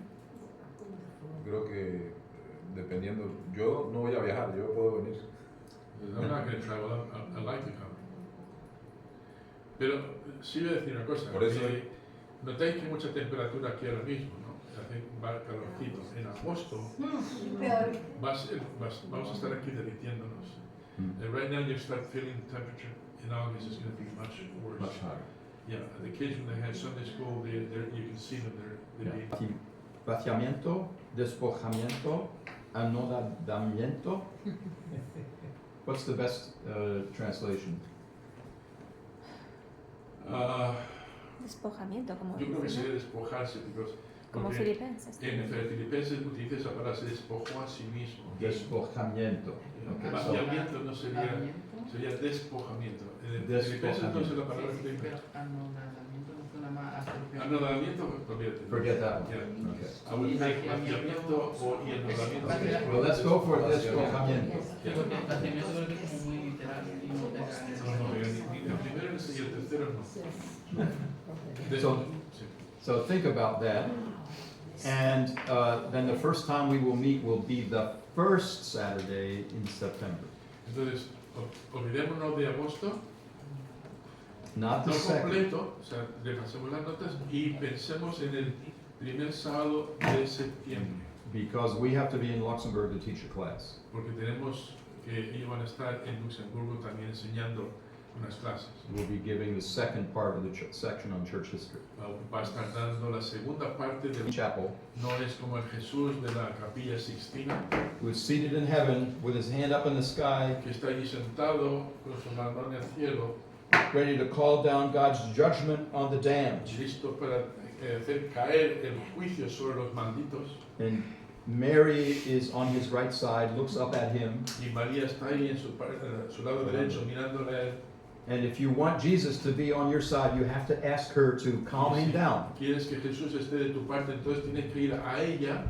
Creo que dependiendo, yo no voy a viajar, yo puedo venir. I'm not going to travel, I'd like to come. Pero sí voy a decir una cosa. Por eso- Notáis que hay mucha temperatura aquí ahora mismo, ¿no? Hace calorcito. En agosto Peor. vamos a estar aquí derritiéndonos. Mm. And right now you start feeling the temperature in August is going to be much worse. Much higher. Yeah, the kids when they had Sunday school, you can see them, they're being Vaciamiento, despojamiento, anodamiento. What's the best translation? Despojamiento, como yo creo que dice, sería ¿no? despojarse, Como porque Filipenses. en Filipenses utiliza esa palabra, se despojó a sí mismo. Despojamiento. Okay, so Vaciamiento no sería despojamiento. En Filipenses entonces la palabra que Pero anonadamiento no suena más apropiado. anodamiento, forget that one. Yeah. Okay. I would make vaciamiento y anodamiento. Well, let's go for despojamiento. Porque vaciamiento creo que es como muy literal y no te No, ni el primero ni el tercero no. So- Sí. So think about that. And then the first time we will meet will be the first Saturday in September, Entonces, olvidémonos de agosto, not the no second. completo, o sea, repasemos las notas y pensemos en el primer sábado de septiembre, Because we have to be in Luxembourg to teach a class. porque tenemos que ellos van a estar en Luxemburgo también enseñando unas clases. We'll be giving the second part of the section on church history. Va a estar dando la segunda parte del Chapel, no es como el Jesús de la Capilla Sixtina, who is seated in heaven with his hand up in the sky, que está allí sentado con su mano en el cielo, ready to call down God's judgment on the damned. listo para hacer caer el juicio sobre los malditos. And Mary is on his right side, looks up at him. Y María está ahí en su lado derecho mirándole a él. And if you want Jesus to be on your side, you have to ask her to calm him down. Quieres que Jesús esté de tu parte, entonces tienes que ir a ella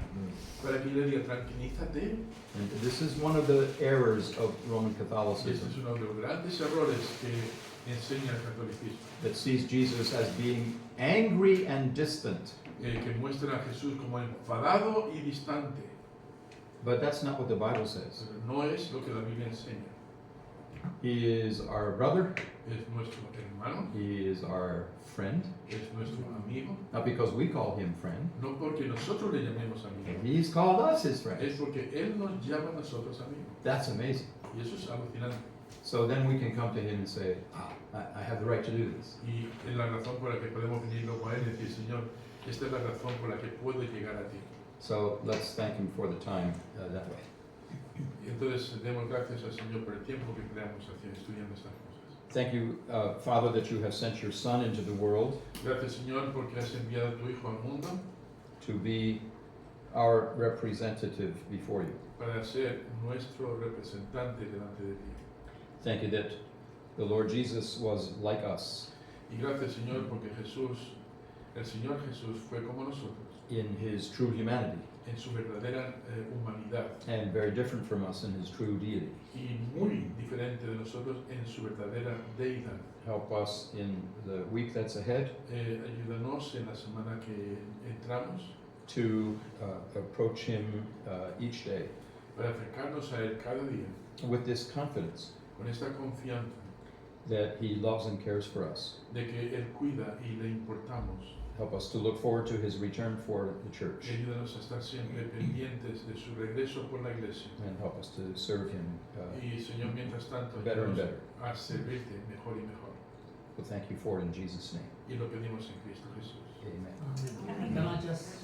para que ella diga, tranquilízate. And this is one of the errors of Roman Este Catholicism, es uno de los grandes errores que enseña el catolicismo, that sees Jesus as being angry and distant. que muestra a Jesús como enfadado y distante. But that's not what the Bible says. Pero no es lo que la Biblia enseña. He is our brother, Es nuestro hermano, he is our friend, es nuestro amigo, not because we call him friend, no porque nosotros le llamemos amigo, he's called us his friend. es porque Él nos llama a nosotros amigos. That's amazing. Y eso es alucinante. So then we can come to him and say, I have the right to do this. Y es la razón por la que podemos venir luego a Él y decir, Señor, esta es la razón por la que puedo llegar a ti. So let's thank him for the time that way. Y entonces demos gracias al Señor por el tiempo que creamos hacia estudiando estas cosas. Thank you, Father, that you have sent your Son into the world Gracias, Señor, porque has enviado a tu Hijo al mundo to be our representative before you. para ser nuestro representante delante de ti. Thank you that the Lord Jesus was like us Y gracias, Señor, porque el Señor Jesús fue como nosotros, in his true humanity en su verdadera humanidad, and very different from us in his true deity. y muy diferente de nosotros en su verdadera deidad. Help us in the week that's ahead Ayúdanos en la semana que entramos to approach him each day para acercarnos a Él cada día with this confidence con esta confianza that he loves and cares for us. de que Él cuida y le importamos. Help us to look forward to his return for the church Y ayúdanos a estar siempre pendientes de su regreso por la iglesia. and help us to serve him. Y Señor, mientras tanto, Better and ayúdanos better. a servirte mejor y mejor. We'll thank you for it in Jesus' name. Y lo pedimos en Cristo Jesús. Amen. Can I just